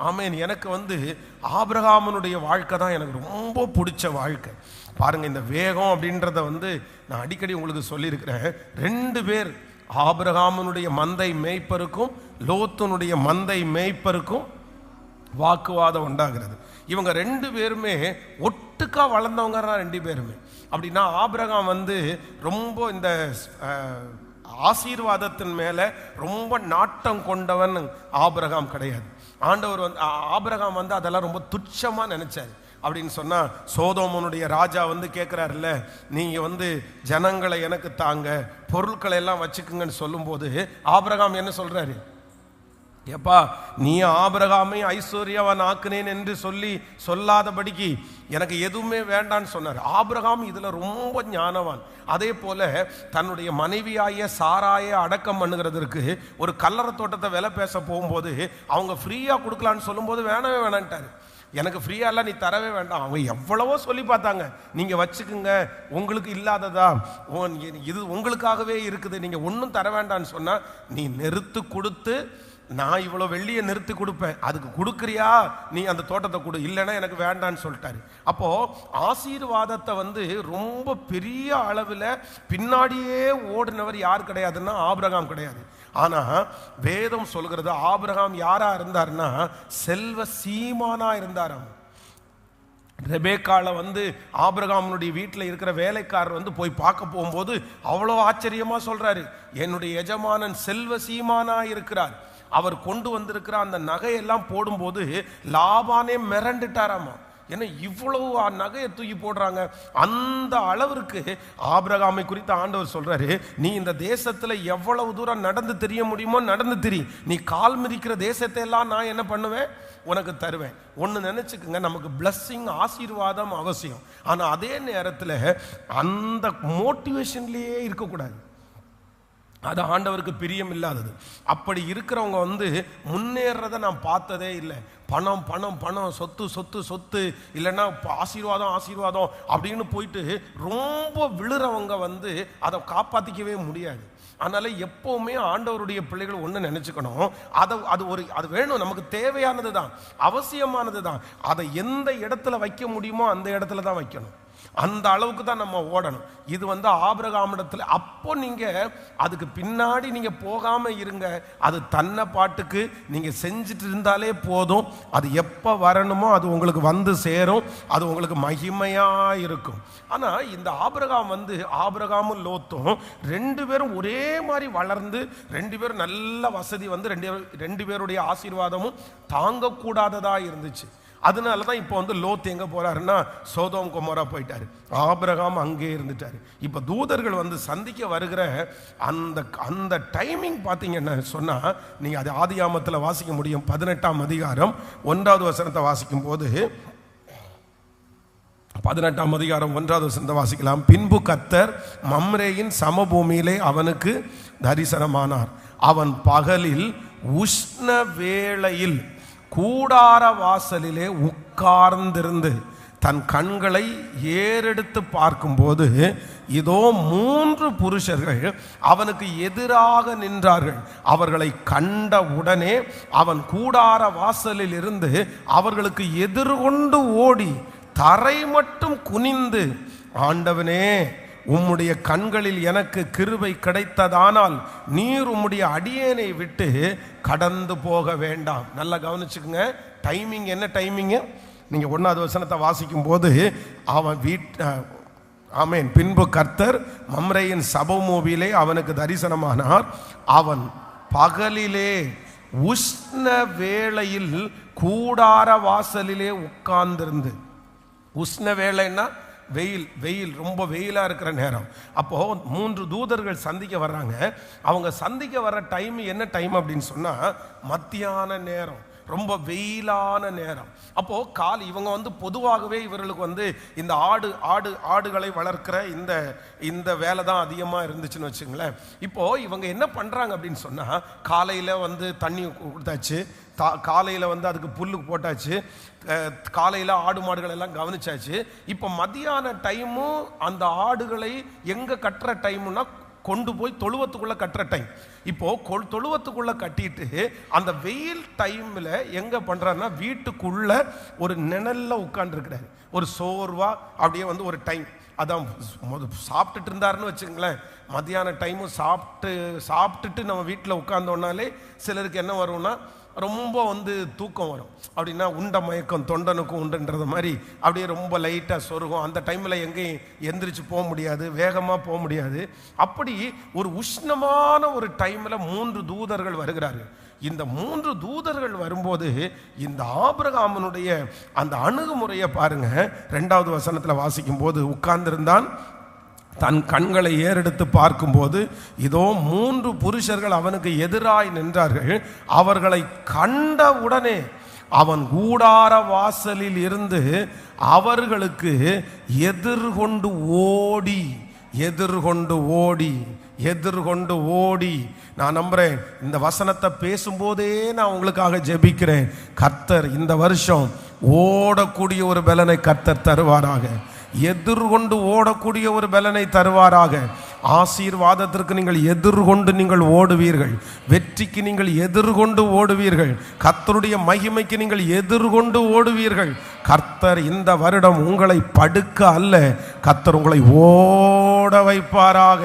ஆமேன். எனக்கு ஆபிரகாமனுடைய வாழ்க்கை தான் எனக்கு ரொம்ப பிடிச்ச வாழ்க்கை. பாருங்க, இந்த வேகம் அப்படின்றத நான் அடிக்கடி உங்களுக்கு சொல்லியிருக்கிறேன். 2 பேர், ஆபிரகாமனுடைய மந்தை மேய்ப்பருக்கும் லோத்துனுடைய மந்தை மேய்ப்பருக்கும் வாக்குவாதம் உண்டாகிறது. இவங்க 2 பேருமே ஒட்டுக்கா வளர்ந்தவங்க தான் 2 பேருமே. அப்படின்னா ஆபிரகாம் ரொம்ப இந்த ஆசீர்வாதத்தின் மேல ரொம்ப நாட்டம் கொண்டவன் ஆபிரகாம் கிடையாது. ஆண்டவர் ஆபிரகாம் அதெல்லாம் ரொம்ப துச்சமா நினைச்சாரு. அப்படின்னு சொன்னா, சோதோமனுடைய ராஜா கேட்கிறாருல்ல, நீங்க ஜனங்களை எனக்கு தாங்க, பொருட்களை எல்லாம் வச்சுக்குங்கன்னு சொல்லும் போது ஆபிரகாம் என்ன சொல்றாரு? ஏப்பா, நீ ஆபிரகாமை ஐஸ்வர்யவன் ஆக்குனேன் என்று சொல்லாதபடிக்கு எனக்கு எதுவுமே வேண்டான்னு சொன்னார். ஆபிரகாம் இதுல ரொம்ப ஞானவான். அதே போல தன்னுடைய மனைவியாய சாராய அடக்கம் பண்ணுகிறதற்கு ஒரு கல்லறை தோட்டத்தை விலை பேச போகும்போது அவங்க ஃப்ரீயா கொடுக்கலான்னு சொல்லும் போது வேணவே வேணான்ட்டாரு. எனக்கு ஃப்ரீயா எல்லாம் நீ தரவே வேண்டாம். அவங்க எவ்வளவோ சொல்லி பார்த்தாங்க, நீங்க வச்சுக்குங்க, உங்களுக்கு இல்லாததா, இது உங்களுக்காகவே இருக்குது, நீங்க ஒன்றும் தர வேண்டான்னு சொன்னா, நீ நிறுத்து கொடுத்து நான் இவ்வளோ வெள்ளியை நிறுத்தி கொடுப்பேன், அதுக்கு கொடுக்குறியா, நீ அந்த தோட்டத்தை கொடு, இல்லைன்னா எனக்கு வேண்டான்னு சொல்லிட்டாரு. அப்போ ஆசீர்வாதத்தை ரொம்ப பெரிய அளவில் பின்னாடியே ஓடினவர் யார் கிடையாதுன்னா ஆபிரகாம் கிடையாது. ஆனா வேதம் சொல்கிறது ஆபிரகாம் யாரா இருந்தார்னா செல்வ சீமானா இருந்தாராம். ரெபேக்கால ஆபிரகாமனுடைய வீட்டில் இருக்கிற வேலைக்காரர் போய் பார்க்க போகும்போது அவ்வளோ ஆச்சரியமா சொல்றாரு, என்னுடைய எஜமானன் செல்வ சீமானா இருக்கிறார், அவர் கொண்டு வந்திருக்கிற அந்த நகையெல்லாம் போடும்போது லாபானே மிரண்டுட்டாராமா. ஏன்னா இவ்வளவு நகையை தூக்கி போடுறாங்க. அந்த அளவிற்கு ஆபிரகாமை குறித்து ஆண்டவர் சொல்றாரு, நீ இந்த தேசத்துல எவ்வளவு தூரம் நடந்து தெரிய முடியுமோ நடந்து தெரி, நீ கால் மிதிக்கிற தேசத்தை எல்லாம் நான் என்ன பண்ணுவேன், உனக்கு தருவேன். ஒன்று நினைச்சுக்குங்க, நமக்கு பிளஸ்ஸிங் ஆசீர்வாதம் அவசியம். ஆனா அதே நேரத்தில் அந்த மோட்டிவேஷன்லயே இருக்கக்கூடாது, அது ஆண்டவருக்கு பிரியம் இல்லாதது. அப்படி இருக்கிறவங்க முன்னேறத நான் பார்த்ததே இல்லை. பணம் பணம் பணம், சொத்து சொத்து சொத்து, இல்லைன்னா ஆசீர்வாதம் ஆசீர்வாதம் அப்படின்னு போயிட்டு ரொம்ப விழுறவங்க அதை காப்பாற்றிக்கவே முடியாது. அதனால எப்பவுமே ஆண்டவருடைய பிள்ளைகள் ஒன்று நினைச்சுக்கணும், அது வேணும், நமக்கு தேவையானது தான், அவசியமானது தான். அதை எந்த இடத்துல வைக்க முடியுமோ அந்த இடத்துல தான் வைக்கணும். அந்த அளவுக்கு தான் நம்ம ஓடணும். இது ஆபிரகாமிடத்துல. அப்போ நீங்க அதுக்கு பின்னாடி நீங்க போகாம இருங்க. அது தன்னை பாட்டுக்கு நீங்க செஞ்சுட்டு இருந்தாலே போதும். அது எப்ப வரணுமோ அது சேரும். அது உங்களுக்கு மகிமையா இருக்கும். ஆனா இந்த ஆபிரகாமும் லோத்தும் 2 பேரும் ஒரே மாதிரி வளர்ந்து, 2 பேரும் நல்ல வசதி 2 பேருடைய ஆசீர்வாதமும் தாங்கக்கூடாததா இருந்துச்சு. அதனால தான் இப்போ லோத் எங்க போறாருன்னா சோதோம் கொமோரா போயிட்டாரு, ஆபிரகாம் அங்கே இருந்துட்டாரு. இப்போ தூதர்கள் சந்திக்க வருகிற அந்த டைமிங் பார்த்தீங்கன்னா சொன்னா, நீங்க அது ஆதியாமத்தில் வாசிக்க முடியும். 18ஆம் அதிகாரம் 1வது வசனத்தை வாசிக்கும் போது, 18ஆம் அதிகாரம் 1வது வசனத்தை வாசிக்கலாம். பின்பு கர்த்தர் மம்ரேயின் சமபூமியிலே அவனுக்கு தரிசனமானார். அவன் பகலில் உஷ்ண வேளையில் கூடார வாசலிலே உட்கார்ந்திருந்து தன் கண்களை ஏறெடுத்து பார்க்கும்போது, இதோ 3 புருஷர்கள் அவனுக்கு எதிராக நின்றார்கள். அவர்களை கண்ட உடனே அவன் கூடார வாசலில் இருந்து அவர்களுக்கு எதிர்கொண்டு ஓடி தரை மட்டும் குனிந்து, ஆண்டவனே, உம்முடைய கண்களில் எனக்கு கிருபை கிடைத்ததானால் நீர் உம்முடைய அடியேனை விட்டு கடந்து போக வேண்டாம். நல்லா கவனிச்சுக்குங்க, டைமிங் என்ன டைமிங். நீங்க 1வது வசனத்தை வாசிக்கும் போது, அவன் ஆமென். பின்பு கர்த்தர் மம்ரேயின் சபமூவிலே அவனுக்கு தரிசனமானார். அவன் பகலிலே உஷ்ண வேளையில் கூடார வாசலிலே உட்கார்ந்திருந்து, உஷ்ண வேளைன்னா வெயில் ரொம்ப வெயிலா இருக்கிற நேரம். அப்போ 3 தூதர்கள் சந்திக்க வர்றாங்க. அவங்க சந்திக்க வர்ற டைம் என்ன டைம் அப்படின்னு சொன்னா மத்தியான நேரம், ரொம்ப வெயிலான நேரம். அப்போ இவங்க பொதுவாகவே இவர்களுக்கு இந்த ஆடுகளை வளர்க்கிற இந்த வேலை தான் அதிகமாக இருந்துச்சுன்னு வச்சுங்களேன். இப்போ இவங்க என்ன பண்றாங்க அப்படின்னு சொன்னா, காலையில தண்ணி கொடுத்தாச்சு, காலையில் அதுக்கு புல்லு போட்டாச்சு, காலையில் ஆடு மாடுகள் எல்லாம் கவனிச்சாச்சு. இப்போ மதியான டைமும் அந்த ஆடுகளை எங்கே கட்டுற டைமுன்னா கொண்டு போய் தொழுவத்துக்குள்ள கட்டுற டைம். இப்போ தொழுவத்துக்குள்ள கட்டிட்டு அந்த வெயில் டைம்ல எங்க பண்றாருன்னா வீட்டுக்குள்ள ஒரு நிழல்ல உட்கார்ந்துருக்கிறாரு. ஒரு சோர்வா அப்படியே ஒரு டைம். அதான் சாப்பிட்டுட்டு இருந்தாருன்னு வச்சுங்களேன். மத்தியான டைமும் சாப்பிட்டுட்டு நம்ம வீட்டில் உட்கார்ந்தோம்னாலே சிலருக்கு என்ன வரும்னா ரொம்ப தூக்கம் வரும். அப்படின்னா உண்ட மயக்கம் தொண்டனுக்கும் உண்டுன்றது மாதிரி அப்படியே ரொம்ப லைட்டாக சொருகும். அந்த டைமில் எங்கேயும் எந்திரிச்சு போக முடியாது, வேகமாக போக முடியாது. அப்படி ஒரு உஷ்ணமான ஒரு டைமில் 3 தூதர்கள் வருகிறார்கள். இந்த 3 தூதர்கள் வரும்போது இந்த ஆபிரகாமனுடைய அந்த அணுகுமுறையை பாருங்க. 2வது வசனத்தில் வாசிக்கும் போது, உட்கார்ந்திருந்தான், தன் கண்களை ஏறெடுத்து பார்க்கும்போது இதோ 3 புருஷர்கள் அவனுக்கு எதிராய் நின்றார்கள். அவர்களை கண்ட உடனே அவன் கூடார வாசலில் இருந்து அவர்களுக்கு எதிர்கொண்டு ஓடி. நான் நம்புறேன், இந்த வசனத்தை பேசும்போதே நான் உங்களுக்காக ஜெபிக்கிறேன். கர்த்தர் இந்த வருஷம் ஓடக்கூடிய ஒரு பலனை கர்த்தர் தருவாராக. எதிர்கொண்டு ஓடக்கூடிய ஒரு பலனை தருவாராக. ஆசீர்வாதத்திற்கு நீங்கள் எதிர்கொண்டு நீங்கள் ஓடுவீர்கள். வெற்றிக்கு நீங்கள் எதிர்கொண்டு ஓடுவீர்கள். கர்த்தருடைய மகிமைக்கு நீங்கள் எதிர்கொண்டு ஓடுவீர்கள். கர்த்தர் இந்த வருடம் உங்களை படுக்க அல்ல, கர்த்தர் உங்களை ஓட வைப்பாராக.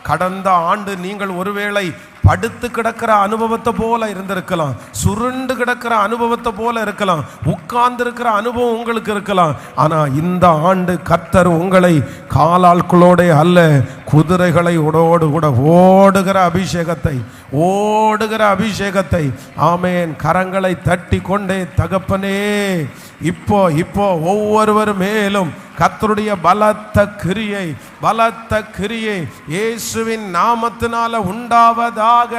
கடந்த ஆண்டு நீங்கள் ஒருவேளை படுத்து கிடக்கிற அனுபவத்தை போல இருந்திருக்கலாம், சுருண்டு கிடக்கிற அனுபவத்தை போல இருக்கலாம், உட்கார்ந்து இருக்கிற அனுபவம் உங்களுக்கு இருக்கலாம். ஆனா இந்த ஆண்டு கர்த்தர் உங்களை காலாட்களோட அல்ல, குதிரைகளை உடோடு கூட ஓடுகிற அபிஷேகத்தை ஆமேன். கரங்களை தட்டி கொண்டே, தகப்பனே இப்போ ஒவ்வொருவர் மேலும் கர்த்தருடைய பலத்த கிரியை இயேசுவின் நாமத்தினால உண்டாவதாக.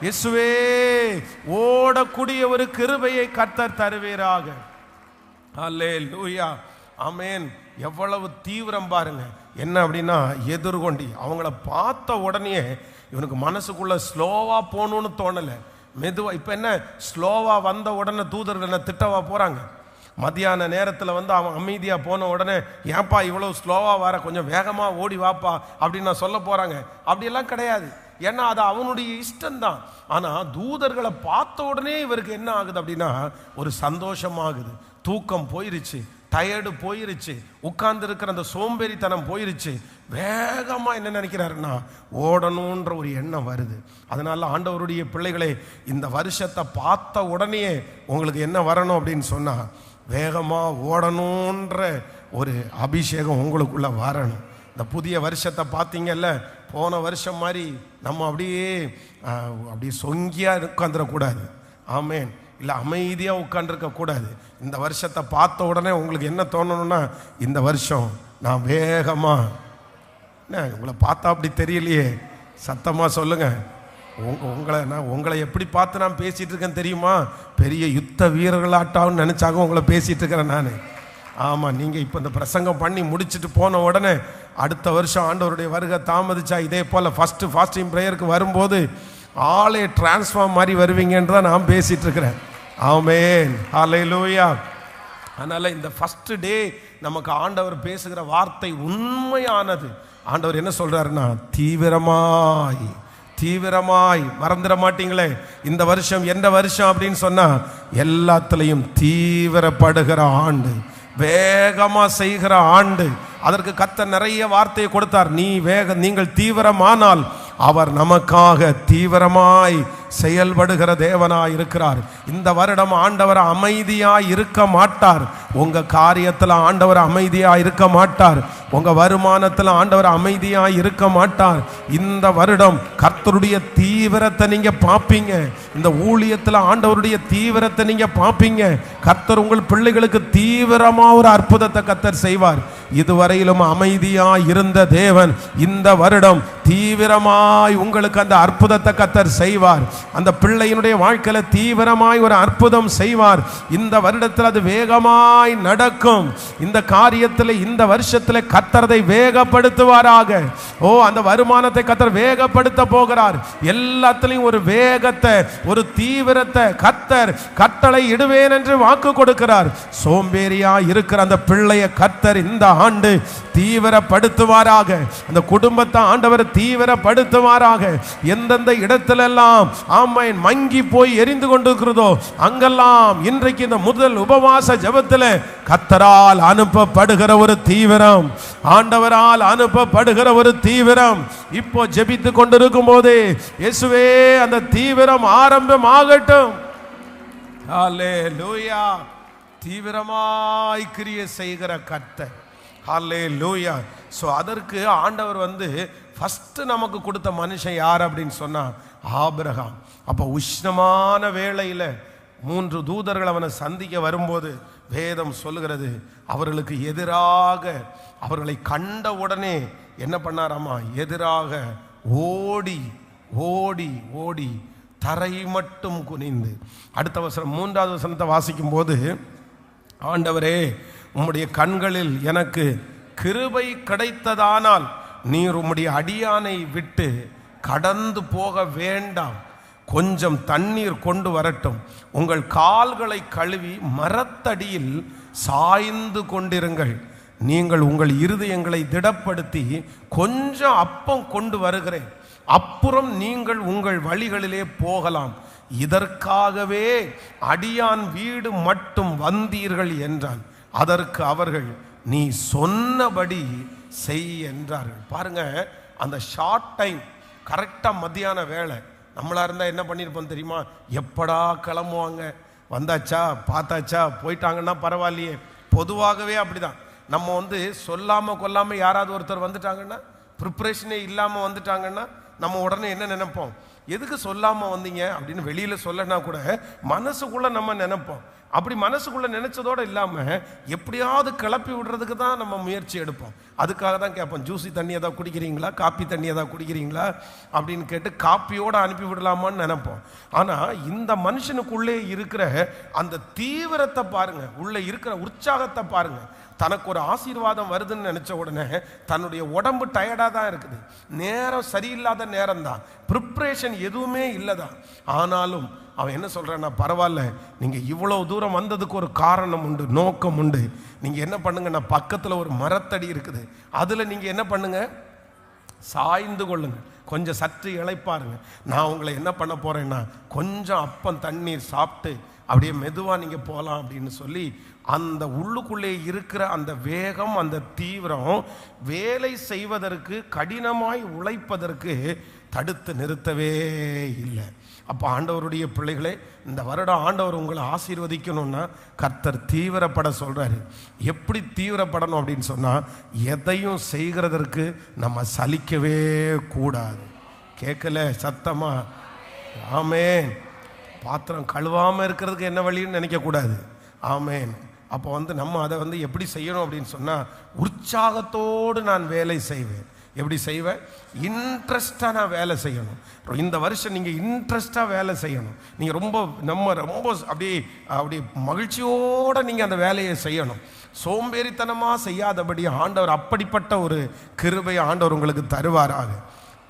இயேசுவே, ஓடக்கூடிய ஒரு கிருபையை கர்த்தர் தருவீராக. அல்லேலூயா, ஆமென். எவ்வளவு தீவிரம் பாருங்க. என்ன அப்படின்னா, எதிர்கொண்டி அவங்கள பார்த்த உடனே இவனுக்கு மனசுக்குள்ள ஸ்லோவா போகணும்னு தோணலை, மெதுவா. இப்போ என்ன, ஸ்லோவா வந்த உடனே தூதர்கள் என்ன திட்டவா போறாங்க? மத்தியான நேரத்தில் அவன் அமைதியாக போன உடனே, ஏன்பா இவ்வளோ ஸ்லோவாக வர, கொஞ்சம் வேகமாக ஓடி வாப்பா அப்படின்னு நான் சொல்ல போகிறாங்க? அப்படியெல்லாம் கிடையாது. ஏன்னா அது அவனுடைய இஷ்டம்தான். ஆனால் தூதர்களை பார்த்த உடனே இவருக்கு என்ன ஆகுது அப்படின்னா, ஒரு சந்தோஷமாகுது. தூக்கம் போயிருச்சு, டயர்டு போயிருச்சு, உட்கார்ந்து இருக்கிற அந்த சோம்பேறித்தனம் போயிருச்சு. வேகமாக என்ன நினைக்கிறாருன்னா, ஓடணுன்ற ஒரு எண்ணம் வருது. அதனால ஆண்டவருடைய பிள்ளைகளே, இந்த வருஷத்தை பார்த்த உடனே உங்களுக்கு என்ன வரணும் அப்படின்னு சொன்னா, வேகமாக ஓடணுன்ற ஒரு அபிஷேகம் உங்களுக்குள்ள வரணும். இந்த புதிய வருஷத்தை பார்த்தீங்கல்ல, போன வருஷம் மாதிரி நம்ம அப்படியே சொங்கியாக உட்காந்துடக்கூடாது. ஆமேன். இல்லை அமைதியாக உட்காந்துருக்கக்கூடாது. இந்த வருஷத்தை பார்த்த உடனே உங்களுக்கு என்ன தோணணும்னா, இந்த வருஷம் நான் வேகமாக, என்ன உங்களை பார்த்தா அப்படி தெரியலையே, சத்தமாக சொல்லுங்கள். உங்களை எப்படி பார்த்து நான் பேசிகிட்டு இருக்கேன்னு தெரியுமா? பெரிய யுத்த வீரர்களாட்டான்னு நினச்சாக உங்களை பேசிகிட்டு இருக்கிறேன் நான். ஆமாம், நீங்கள் இப்போ இந்த பிரசங்கம் பண்ணி முடிச்சுட்டு போன உடனே அடுத்த வருஷம் ஆண்டவருடைய வருகை தாமதிச்சா இதே போல் ஃபஸ்ட்டு ஃபாஸ்டிங் ப்ரேயருக்கு வரும்போது ஆளே டிரான்ஸ்ஃபார்ம் மாதிரி வருவீங்கன்னு நான் பேசிகிட்டு இருக்கிறேன். ஆமென், ஹல்லேலூயா. அதனால் இந்த ஃபஸ்ட்டு டே நமக்கு ஆண்டவர் பேசுகிற வார்த்தை உண்மையானது. ஆண்டவர் என்ன சொல்கிறாருன்னா, தீவிரமாய் மறந்துட மாட்டீங்களே. இந்த வருஷம் எந்த வருஷம் அப்படின்னு சொன்னா, எல்லாத்துலேயும் தீவிரப்படுகிற ஆண்டு, வேகமாக செய்கிற ஆண்டு. அதற்கு கர்த்தர் நிறைய வார்த்தையை கொடுத்தார். நீங்கள் தீவிரமானால் அவர் நமக்காக தீவிரமாய் செயல்படுகிற தேவனாய் இருக்கிறார். இந்த வருடம் ஆண்டவர் அமைதியாய் இருக்க மாட்டார். உங்க காரியத்தில் ஆண்டவர் அமைதியாய் இருக்க மாட்டார். உங்க வருமானத்தில் ஆண்டவர் அமைதியாய் இருக்க மாட்டார். இந்த வருடம் கர்த்தருடைய தீவிரத்தை நீங்க பார்ப்பீங்க. இந்த ஊழியத்தில் ஆண்டவருடைய தீவிரத்தை நீங்க பார்ப்பீங்க. கர்த்தர் உங்கள் பிள்ளைகளுக்கு தீவிரமா ஒரு அற்புதத்தை கர்த்தர் செய்வார். இதுவரையிலும் அமைதியாய் இருந்த தேவன் இந்த வருடம் தீவிரமாய் உங்களுக்கு அந்த அற்புதத்தை கர்த்தர் செய்வார். அந்த பிள்ளையினுடைய வாழ்க்கையில தீவிரமாய் ஒரு அற்புதம் செய்வார். இந்த வருடத்தில் அது வேகமாய் நடக்கும். இந்த காரியத்தில் இந்த வருஷத்தில் கர்த்தரை வேகப்படுத்துவாராக. அந்த வருமானத்தை கர்த்தர் வேகப்படுத்த போகிறார். எல்லாத்திலையும் ஒரு வேகத்தை, ஒரு தீவிரத்தை கர்த்தர் கட்டளை இடுவேன் என்று வாக்கு கொடுக்கிறார். சோம்பேறியா இருக்கிற அந்த பிள்ளையை கர்த்தர் இந்த ஆண்டு தீவிரப்படுத்துவாராக. அந்த குடும்பத்தை ஆண்டவர் தீவிரப்படுத்துமாறாக. எந்தெந்த இடத்திலெல்லாம் ஆமென் மங்கி போய் எரிந்து கொண்டிருக்கிறதோ அங்கெல்லாம் இன்றைக்கு இந்த முதல் உபவாச ஜெபத்தில் கர்த்தரால் அனுப்பப்படுகிற ஒரு தீவிரம், ஆண்டவரால் அனுப்பப்படுகிற ஒரு தீவிரம் இப்போ ஜெபித்து கொண்டிருக்கும் போது இயேசுவே அந்த தீவிரம் ஆரம்பமாகட்டும். ஹல்லேலூயா. தீவிரமாய் கிரியை செய்கிற கர்த்தர். ஹல்லேலூயா. ஸோ அதற்கு ஆண்டவர் ஃபர்ஸ்ட் நமக்கு கொடுத்த மனுஷன் யார் அப்படின்னு சொன்னா ஆபிரகாம். அப்போ உஷ்ணமான வேளையில் 3 தூதர்கள் அவனை சந்திக்க வரும்போது வேதம் சொல்லுகிறது, அவர்களுக்கு எதிராக அவர்களை கண்ட உடனே என்ன பண்ணாராமா, எதிராக ஓடி ஓடி ஓடி தரை மட்டும் குனிந்து. அடுத்த வசனம் 3வது வசனத்தை வாசிக்கும் போது, ஆண்டவரே உம்முடைய கண்களில் எனக்கு கிருபை கிடைத்ததானால் நீர் உம்முடைய அடியானை விட்டு கடந்து போக வேண்டாம், கொஞ்சம் தண்ணீர் கொண்டு வரட்டும், உங்கள் கால்களை கழுவி மரத்தடியில் சாய்ந்து கொண்டிருங்கள், நீங்கள் உங்கள் இருதயங்களை திடப்படுத்தி கொஞ்சம் அப்பம் கொண்டு வருகிறேன், அப்புறம் நீங்கள் உங்கள் வழிகளிலே போகலாம், இதற்காகவே அடியான் வீடு மட்டும் வந்தீர்கள் என்றான். அதற்கு அவர்கள் நீ சொன்னபடி செய் என்றார்கள். பாருங்க, அந்த ஷார்ட் டைம், கரெக்டாக மத்தியான வேலை. நம்மளா இருந்தால் என்ன பண்ணியிருப்போம் தெரியுமா, எப்படா கிளம்புவாங்க, வந்தாச்சா பார்த்தாச்சா போயிட்டாங்கன்னா பரவாயில்லையே. பொதுவாகவே அப்படிதான். நம்ம சொல்லாமல் கொல்லாமல் யாராவது ஒருத்தர் வந்துட்டாங்கன்னா, ப்ரிப்ரேஷனே இல்லாமல் வந்துட்டாங்கன்னா நம்ம உடனே என்ன நினைப்போம், எதுக்கு சொல்லாமல் வந்தீங்க அப்படின்னு வெளியில் சொல்லனா கூட மனசுக்குள்ளே நம்ம நினைப்போம். அப்படி மனசுக்குள்ளே நினைச்சதோடு இல்லாமல் எப்படியாவது கிளப்பி விடுறதுக்கு தான் நம்ம முயற்சி எடுப்போம். அதுக்காக தான் கேட்போம், ஜூசி தண்ணி ஏதாவது குடிக்கிறீங்களா, காப்பி தண்ணி ஏதாவது குடிக்கிறீங்களா அப்படின்னு கேட்டு காப்பியோடு அனுப்பி விடலாமான்னு நினைப்போம். ஆனால் இந்த மனுஷனுக்குள்ளே இருக்கிற அந்த தீவிரத்தை பாருங்க, உள்ளே இருக்கிற உற்சாகத்தை பாருங்க. தனக்கு ஒரு ஆசீர்வாதம் வருதுன்னு நினச்ச உடனே தன்னுடைய உடம்பு டயர்டாக தான் இருக்குது, நேரம் சரியில்லாத நேரம் தான், ப்ரிப்ரேஷன் எதுவுமே இல்லை தான். ஆனாலும் அவன் என்ன சொல்கிறான்னா, பரவாயில்ல, நீங்கள் இவ்வளோ தூரம் வந்ததுக்கு ஒரு காரணம் உண்டு, நோக்கம் உண்டு. நீங்கள் என்ன பண்ணுங்கன்னா, பக்கத்தில் ஒரு மரத்தடி இருக்குது, அதில் நீங்கள் என்ன பண்ணுங்க, சாய்ந்து கொள்ளுங்க, கொஞ்சம் சற்று இளைப்பாருங்க. நான் உங்களை என்ன பண்ண போகிறேன்னா, கொஞ்சம் அப்பம் தண்ணீர் சாப்பிட்டு அப்படியே மெதுவாக நீங்கள் போகலாம் அப்படின்னு சொல்லி அந்த உள்ளுக்குள்ளே இருக்கிற அந்த வேகம், அந்த தீவிரம் வேலை செய்வதற்கு, கடினமாய் உழைப்பதற்கு தடுத்து நிறுத்தவே இல்லை. அப்போ ஆண்டவருடைய பிள்ளைகளே, இந்த வருடம் ஆண்டவர் உங்களை ஆசீர்வதிக்கணும்னா கர்த்தர் தீவிரப்பட சொல்கிறாரு. எப்படி தீவிரப்படணும் அப்படின்னு சொன்னால், எதையும் செய்கிறதற்கு நம்ம சலிக்கவே கூடாது. கேட்கல சத்தமா? ஆமேன். பாத்திரம் கழுவாமல் இருக்கிறதுக்கு என்ன வழின்னு நினைக்கக்கூடாது. ஆமேன். அப்போ நம்ம அதை எப்படி செய்யணும் அப்படின்னு சொன்னால், உற்சாகத்தோடு நான் வேலை செய்வேன். எப்படி செய்வேன்? இன்ட்ரெஸ்டாக நான் வேலை செய்யணும். இந்த வருஷம் நீங்கள் இன்ட்ரெஸ்டாக வேலை செய்யணும். நீங்கள் ரொம்ப அப்படி மகிழ்ச்சியோடு நீங்கள் அந்த வேலையை செய்யணும். சோம்பேறித்தனமாக செய்யாதபடி ஆண்டவர் அப்படிப்பட்ட ஒரு கிருபையை ஆண்டவர் உங்களுக்கு தருவாராக.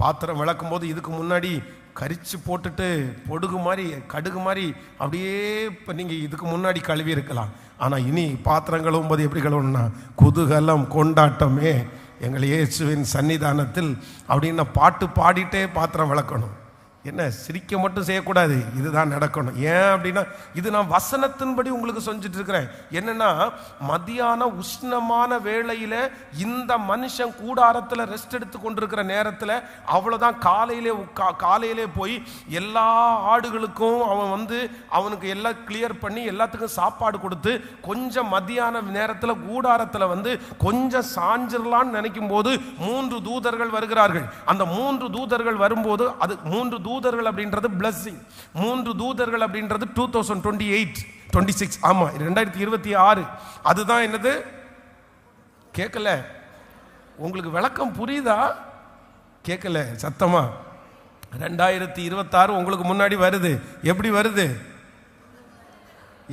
பாத்திரம் விளக்கும் போது இதுக்கு முன்னாடி கரிச்சு போட்டுட்டு பொடுகு மாதிரி, கடுகு மாதிரி அப்படியே இப்போ நீங்கள் இதுக்கு முன்னாடி கழுவி இருக்கலாம். ஆனால் இனி பாத்திரம் கழுவும் போது எப்படி கழுவணும்னா, குதூகலம் கொண்டாட்டமே எங்கள் இயேசுவின் சன்னிதானத்தில் அப்படின்னு பாட்டு பாடிட்டே பாத்திரம் விளக்கணும். என்ன, சிரிக்க மட்டும் செய்யக்கூடாது, இதுதான் நடக்கணும். ஏன் அப்படின்னா, இது நான் வசனத்தின்படி உங்களுக்கு செஞ்சுட்டு இருக்கிறேன். என்னன்னா, மத்தியான உஷ்ணமான வேளையில் இந்த மனுஷன் கூடாரத்தில் ரெஸ்ட் எடுத்து கொண்டிருக்கிற நேரத்தில் அவ்வளோதான், காலையிலே போய் எல்லா ஆடுகளுக்கும் அவன் அவனுக்கு எல்லாம் கிளியர் பண்ணி எல்லாத்துக்கும் சாப்பாடு கொடுத்து, கொஞ்சம் மத்தியான நேரத்தில் கூடாரத்தில் கொஞ்சம் சாஞ்சிடலான்னு நினைக்கும் போது 3 தூதர்கள் வருகிறார்கள். அந்த 3 தூதர்கள் வரும்போது, அது 3 தூதர்கள் அப்படின்றது blessing. 3 தூதர்கள் அப்படின்றது 2026 ஆமா 2026. அதுதான் என்னது? கேட்கல? உங்களுக்கு விளக்கம் புரியுதா? கேட்கல சத்தமா? 2026 உங்களுக்கு முன்னாடி வருது. எப்படி வருது?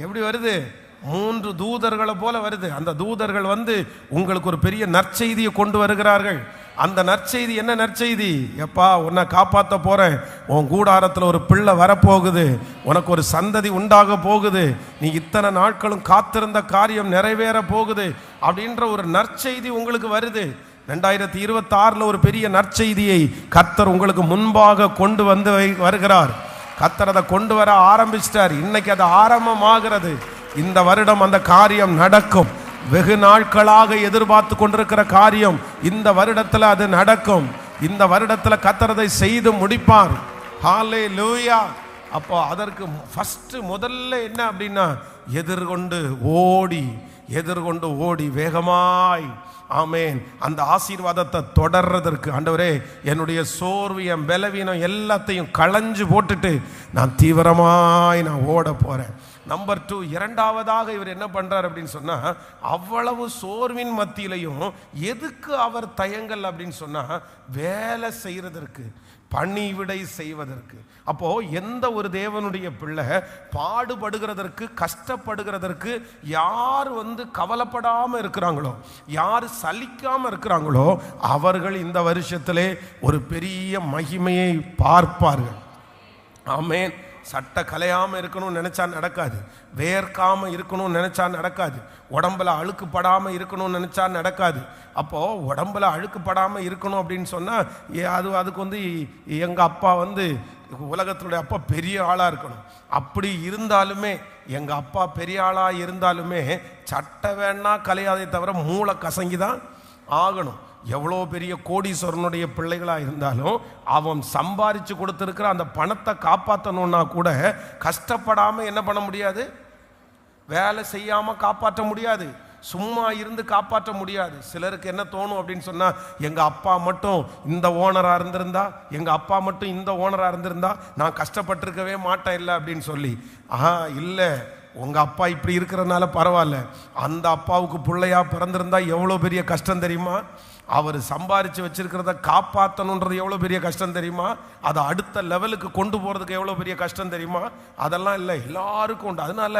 எப்படி வருது? 3 தூதர்களை போல வருது. அந்த தூதர்கள் உங்களுக்கு ஒரு பெரிய நற்செய்தியை கொண்டு வருகிறார்கள். அந்த நற்செய்தி என்ன நற்செய்தி? எப்பா, உன்னை காப்பாற்ற போறேன், உன் கூடாரத்தில் ஒரு பிள்ளை வரப்போகுது, உனக்கு ஒரு சந்ததி உண்டாக போகுது, நீ இத்தனை நாட்களும் காத்திருந்த காரியம் நிறைவேற போகுது அப்படின்ற ஒரு நற்செய்தி உங்களுக்கு வருது. 2026 ஒரு பெரிய நற்செய்தியை கர்த்தர் உங்களுக்கு முன்பாக கொண்டு வந்து வருகிறார். கர்த்தர் அதை கொண்டு வர ஆரம்பிச்சிட்டார். இன்னைக்கு அது ஆரம்பமாகிறது. இந்த வருடம் அந்த காரியம் நடக்கும். வெகு நாட்களாக எதிர்பார்த்து கொண்டிருக்கிற காரியம் இந்த வருடத்தில் அது நடக்கும். இந்த வருடத்தில் கர்த்தர் அதை செய்து முடிப்பார். ஹல்லேலூயா. அப்போ அதற்கு ஃபர்ஸ்ட் முதல்ல என்ன அப்படின்னா, எதிர்கொண்டு ஓடி வேகமாய், ஆமேன், அந்த ஆசீர்வாதத்தை தொடர்றதற்கு, ஆண்டவரே என்னுடைய சோர்வு என் பலவீனம் எல்லாத்தையும் களைஞ்சு போட்டுட்டு நான் தீவிரமாய் நான் ஓட போறேன். நம்பர் 2, இரண்டாவதாக இவர் என்ன பண்றார் அப்படின்னு சொன்னா, அவ்வளவு சோர்வின் மத்தியிலையும் எதுக்கு அவர் தயங்கல் அப்படின்னு சொன்னா, வேலை செய்யறதற்கு, பணிவிடை செய்வதற்கு. அப்போ எந்த ஒரு தேவனுடைய பிள்ளை பாடுபடுகிறதற்கு, கஷ்டப்படுகிறதற்கு யார் கவலைப்படாம இருக்கிறாங்களோ, யார் சலிக்காம இருக்கிறாங்களோ, அவர்கள் இந்த வருஷத்திலே ஒரு பெரிய மகிமையை பார்ப்பார்கள். ஆமேன். சட்டை கலையாமல் இருக்கணும்னு நினச்சா நடக்காது. வேர்க்காமல் இருக்கணும்னு நினச்சா நடக்காது. உடம்புல அழுக்குப்படாமல் இருக்கணும்னு நினச்சா நடக்காது. அப்போது உடம்புல அழுக்குப்படாமல் இருக்கணும் அப்படின்னு சொன்னால் அதுக்கு எங்கள் அப்பா உலகத்தினுடைய அப்பா பெரிய ஆளாக இருக்கணும். அப்படி இருந்தாலுமே, எங்கள் அப்பா பெரிய ஆளாக இருந்தாலுமே சட்டை வேணா கலையாதே தவிர மூளை கசங்கி தான் ஆகணும். எவ்வளோ பெரிய கோடீஸ்வரனுடைய பிள்ளைகளாக இருந்தாலும் அவன் சம்பாரித்து கொடுத்துருக்கிற அந்த பணத்தை காப்பாற்றணுன்னா கூட கஷ்டப்படாமல் என்ன பண்ண முடியாது, வேலை செய்யாமல் காப்பாற்ற முடியாது, சும்மா இருந்து காப்பாற்ற முடியாது. சிலருக்கு என்ன தோணும் அப்படின்னு சொன்னால், எங்கள் அப்பா மட்டும் இந்த ஓனராக இருந்திருந்தா, எங்கள் அப்பா மட்டும் இந்த ஓனராக இருந்திருந்தா நான் கஷ்டப்பட்டிருக்கவே மாட்டேன் இல்லை அப்படின்னு சொல்லி. இல்லை, உங்கள் அப்பா இப்படி இருக்கிறதுனால பரவாயில்ல. அந்த அப்பாவுக்கு பிள்ளையா பிறந்திருந்தா எவ்வளோ பெரிய கஷ்டம் தெரியுமா? அவர் சம்பாரித்து வச்சிருக்கிறத காப்பாற்றணுன்றது எவ்வளோ பெரிய கஷ்டம் தெரியுமா? அதை அடுத்த லெவலுக்கு கொண்டு போகிறதுக்கு எவ்வளோ பெரிய கஷ்டம் தெரியுமா? அதெல்லாம் இல்லை, எல்லாருக்கும் உண்டு. அதனால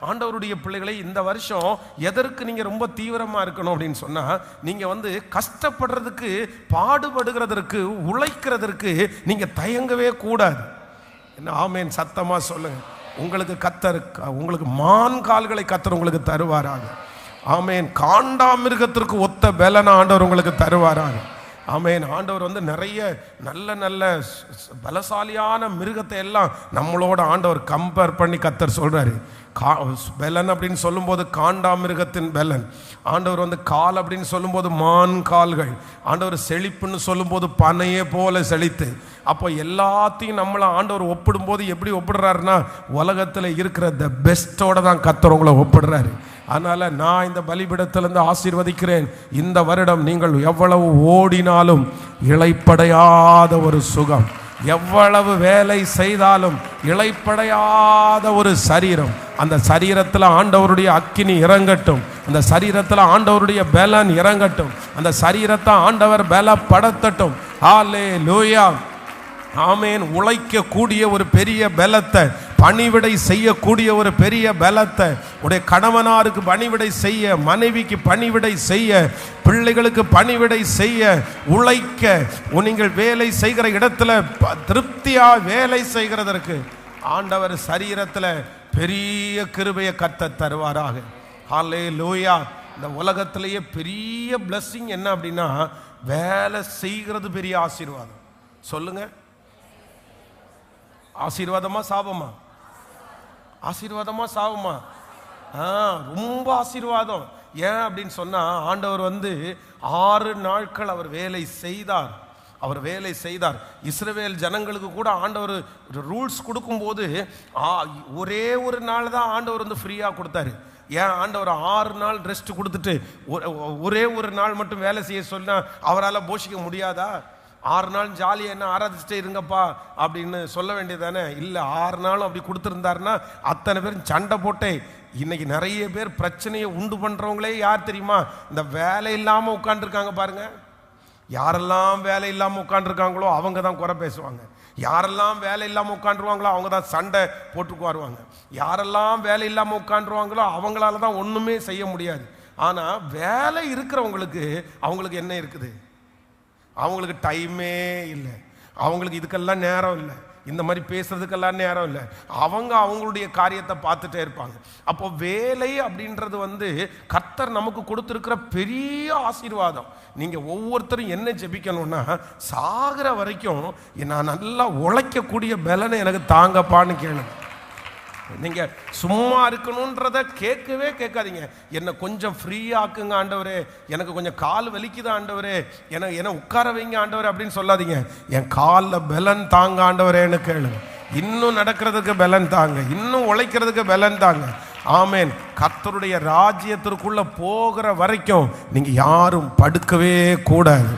ஆண்டவருடைய பிள்ளைகளை இந்த வருஷம் எதற்கு நீங்கள் ரொம்ப தீவிரமாக இருக்கணும் அப்படின்னு சொன்னால், நீங்கள் கஷ்டப்படுறதுக்கு, பாடுபடுகிறதற்கு, உழைக்கிறதற்கு நீங்கள் தயங்கவே கூடாது. என்ன ஆமேன்? சத்தமாக சொல்லுங்க. உங்களுக்கு கர்த்தர், உங்களுக்கு மான் கால்களை கர்த்தர் உங்களுக்கு தருவாராக. ஆமேன். காண்டாமிருகத்திற்கு ஒத்த பலன ஆண்டவர் உங்களுக்கு தருவாராக. ஆமேன். ஆண்டவர் நிறைய நல்ல நல்ல பலசாலியான மிருகத்தை எல்லாம் நம்மளோட ஆண்டவர் கம்பேர் பண்ணி கர்த்தர் சொல்றாரு. பலன் அப்படின்னு சொல்லும்போது காண்டாமிருகத்தின் பலன், ஆண்டவர் கால் அப்படின்னு சொல்லும்போது மான் கால்கள், ஆண்டவர் செழிப்புன்னு சொல்லும்போது பனையே போல செழித்து. அப்போ எல்லாத்தையும் நம்மளை ஆண்டவர் ஒப்பிடும்போது எப்படி ஒப்பிடுறாருன்னா, உலகத்தில் இருக்கிற த பெஸ்ட்டோட தான் கர்த்தர் உங்களை ஒப்பிடுறாரு. அதனால நான் இந்த பலிபீடத்திலிருந்து ஆசீர்வதிக்கிறேன். இந்த வருடம் நீங்கள் எவ்வளவு ஓடினாலும் இளைப்படையாத ஒரு சுகம், எவ்வளவு வேலை செய்தாலும் இளைப்படையாத ஒரு சரீரம், அந்த சரீரத்தில் ஆண்டவருடைய அக்கினி இறங்கட்டும், அந்த சரீரத்தில் ஆண்டவருடைய பலன் இறங்கட்டும், அந்த சரீரத்தை ஆண்டவர் பலப்படுத்தட்டும். ஹல்லேலூயா. ஆமேன். உழைக்கக்கூடிய ஒரு பெரிய பலத்தை, பணிவிடை செய்யக்கூடிய ஒரு பெரிய பலத்தை, உடைய கணவனாருக்கு பணிவிடை செய்ய, மனைவிக்கு பணிவிடை செய்ய, பிள்ளைகளுக்கு பணிவிடை செய்ய, உழைக்க, நீங்கள் வேலை செய்கிற இடத்துல திருப்தியா வேலை செய்கிறதற்கு ஆண்டவர் சரீரத்தில் பெரிய கிருபையை கர்த்தர் தருவாராக. ஹல்லேலூயா. இந்த உலகத்திலேயே பெரிய பிளஸிங் என்ன அப்படின்னா, வேலை செய்கிறது பெரிய ஆசீர்வாதம். சொல்லுங்க, ஆசீர்வாதமா சாபமா? ஆசீர்வாதமா சாபமா? ரொம்ப ஆசீர்வாதம். ஏன் அப்படின்னு சொன்னா, ஆண்டவர் 6 நாட்கள் அவர் வேலை செய்தார். அவர் வேலை செய்தார். இஸ்ரவேல் ஜனங்களுக்கு கூட ஆண்டவர் ரூல்ஸ் கொடுக்கும்போது ஒரே ஒரு நாள் தான் ஆண்டவர் ஃப்ரீயாக கொடுத்தாரு. ஏன் ஆண்டவர் 6 நாள் ரெஸ்ட் கொடுத்துட்டு ஒரே ஒரு நாள் மட்டும் வேலை செய்ய சொன்னா அவரால் போஷிக்க முடியாதா? 6 நாள் ஜாலியாக என்ன ஆராதிச்சுட்டே இருங்கப்பா அப்படின்னு சொல்ல வேண்டியதானே? இல்லை, 6 நாளும் அப்படி கொடுத்துருந்தாருன்னா அத்தனை பேரும் சண்டை போட்டே. இன்னைக்கு நிறைய பேர் பிரச்சனையை உண்டு பண்ணுறவங்களே யார் தெரியுமா? இந்த வேலை இல்லாமல் உட்காந்துருக்காங்க பாருங்க. யாரெல்லாம் வேலை இல்லாமல் உட்காந்துருக்காங்களோ அவங்க தான் குறை பேசுவாங்க. யாரெல்லாம் வேலை இல்லாமல் உட்காந்துருவாங்களோ அவங்க தான் சண்டை போட்டுக்கு வருவாங்க. யாரெல்லாம் வேலை இல்லாமல் உட்காந்துருவாங்களோ அவங்களால தான் ஒன்றுமே செய்ய முடியாது. ஆனால் வேலை இருக்கிறவங்களுக்கு அவங்களுக்கு என்ன இருக்குது? அவங்களுக்கு டைமே இல்லை, அவங்களுக்கு இதுக்கெல்லாம் நேரம் இல்லை. இந்த மாதிரி பேசுறதுக்கெல்லாம் நேரம் இல்லை. அவங்க அவங்களுடைய காரியத்தை பார்த்துட்டே இருப்பாங்க. அப்போ வேலை அப்படின்றது வந்து கர்த்தர் நமக்கு கொடுத்துருக்கிற பெரிய ஆசீர்வாதம். நீங்கள் ஒவ்வொருத்தரும் என்ன ஜெபிக்கணும்னா, சாகிற வரைக்கும் நான் நல்லா உழைக்கக்கூடிய பலனை எனக்கு தாங்கப்பான்னு கேளுங்க. நீங்கள் சும்மா இருக்கணுன்றத கேட்கவே கேட்காதீங்க. என்னை கொஞ்சம் ஃப்ரீயாக ஆக்குங்க ஆண்டவரே, எனக்கு கொஞ்சம் கால் வலிக்குது ஆண்டவரே, என்னை உட்கார வைங்க ஆண்டவரே அப்படின்னு சொல்லாதீங்க. என் காலில் பலன் தாங்க ஆண்டவரேன்னு கேளுங்க. இன்னும் நடக்கிறதுக்கு பலன் தாங்க, இன்னும் உழைக்கிறதுக்கு பலன் தாங்க. ஆமேன். கர்த்தருடைய ராஜ்யத்திற்குள்ள போகிற வரைக்கும் நீங்க யாரும் படுக்கவே கூடாது.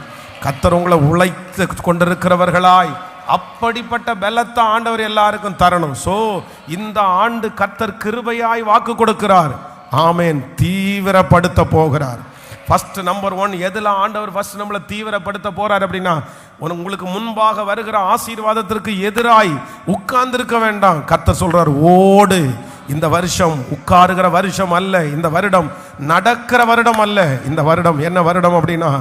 கர்த்தர் உங்களை உழைத்து கொண்டிருக்கிறவர்களாய் அப்படிப்பட்ட பலத்தை ஆண்டவர் எல்லாருக்கும் தரணும். சோ இந்த ஆண்டு கர்த்தர் கிருபையாய் வாக்கு கொடுக்கிறார். ஆமேன். தீவிரப்படுத்த போகிறார். ஃபர்ஸ்ட் நம்பர் 1 எதுல ஆண்டவர் ஃபர்ஸ்ட் நம்மளை தீவிரப்படுத்த போறார் அப்படின்னா, உங்களுக்கு முன்பாக வருகிற ஆசீர்வாதத்திற்கு எதிராய் உட்கார்ந்திருக்க வேண்டாம். கர்த்தர் சொல்றார், ஓடு. இந்த வருஷம் உட்காருகிற வருஷம் அல்ல, இந்த வருடம் நடக்கிற வருடம் அல்ல. இந்த வருடம் என்ன வருடம் அப்படின்னா,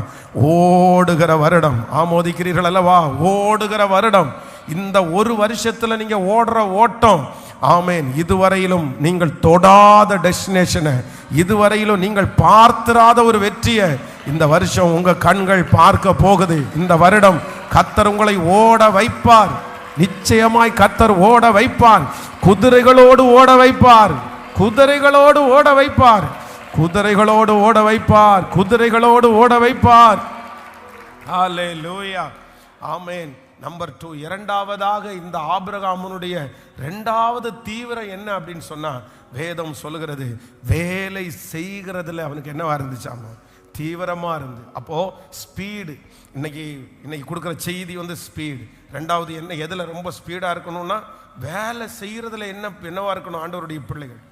ஓடுகிற வருடம். ஆமோதிக்கிறீர்கள் அல்லவா? ஓடுகிற வருடம். இந்த ஒரு வருஷத்துல நீங்க ஓடுற ஓட்டம், ஆமேன், இதுவரையிலும் நீங்கள் தொடாத டெஸ்டினேஷனை, இதுவரையிலும் நீங்கள் பார்த்திராத ஒரு வெற்றியை இந்த வருஷம் உங்க கண்கள் பார்க்க போகுது. இந்த வருடம் கர்த்தர் உங்களை ஓட வைப்பார். நிச்சயமாய் கர்த்தர் ஓட வைப்பார். குதிரைகளோடு ஓட வைப்பார். குதிரைகளோடு ஓட வைப்பார். குதிரைகளோடு ஓட வைப்பார். குதிரைகளோடு ஓட வைப்பார். ஹல்லேலூயா. ஆமென். நம்பர் 2, இரண்டாவதாக இந்த ஆபிரகாமுடைய இரண்டாவது தீவிரம் என்ன அப்படின்னு சொன்னா, வேதம் சொல்லுகிறது, வேலை செய்கிறதுல அவனுக்கு என்னவா இருந்துச்சாமா? தீவிரமா இருந்து. அப்போ ஸ்பீடு. இன்னைக்கு கொடுக்குற செய்தி வந்து ஸ்பீடு. ரெண்டாவது என்ன, எதுல ரொம்ப ஸ்பீடா இருக்கணும்னா, வேலை செய்யறதுல என்னவா இருக்கணும்? ஆண்டவருடைய பிள்ளைகள்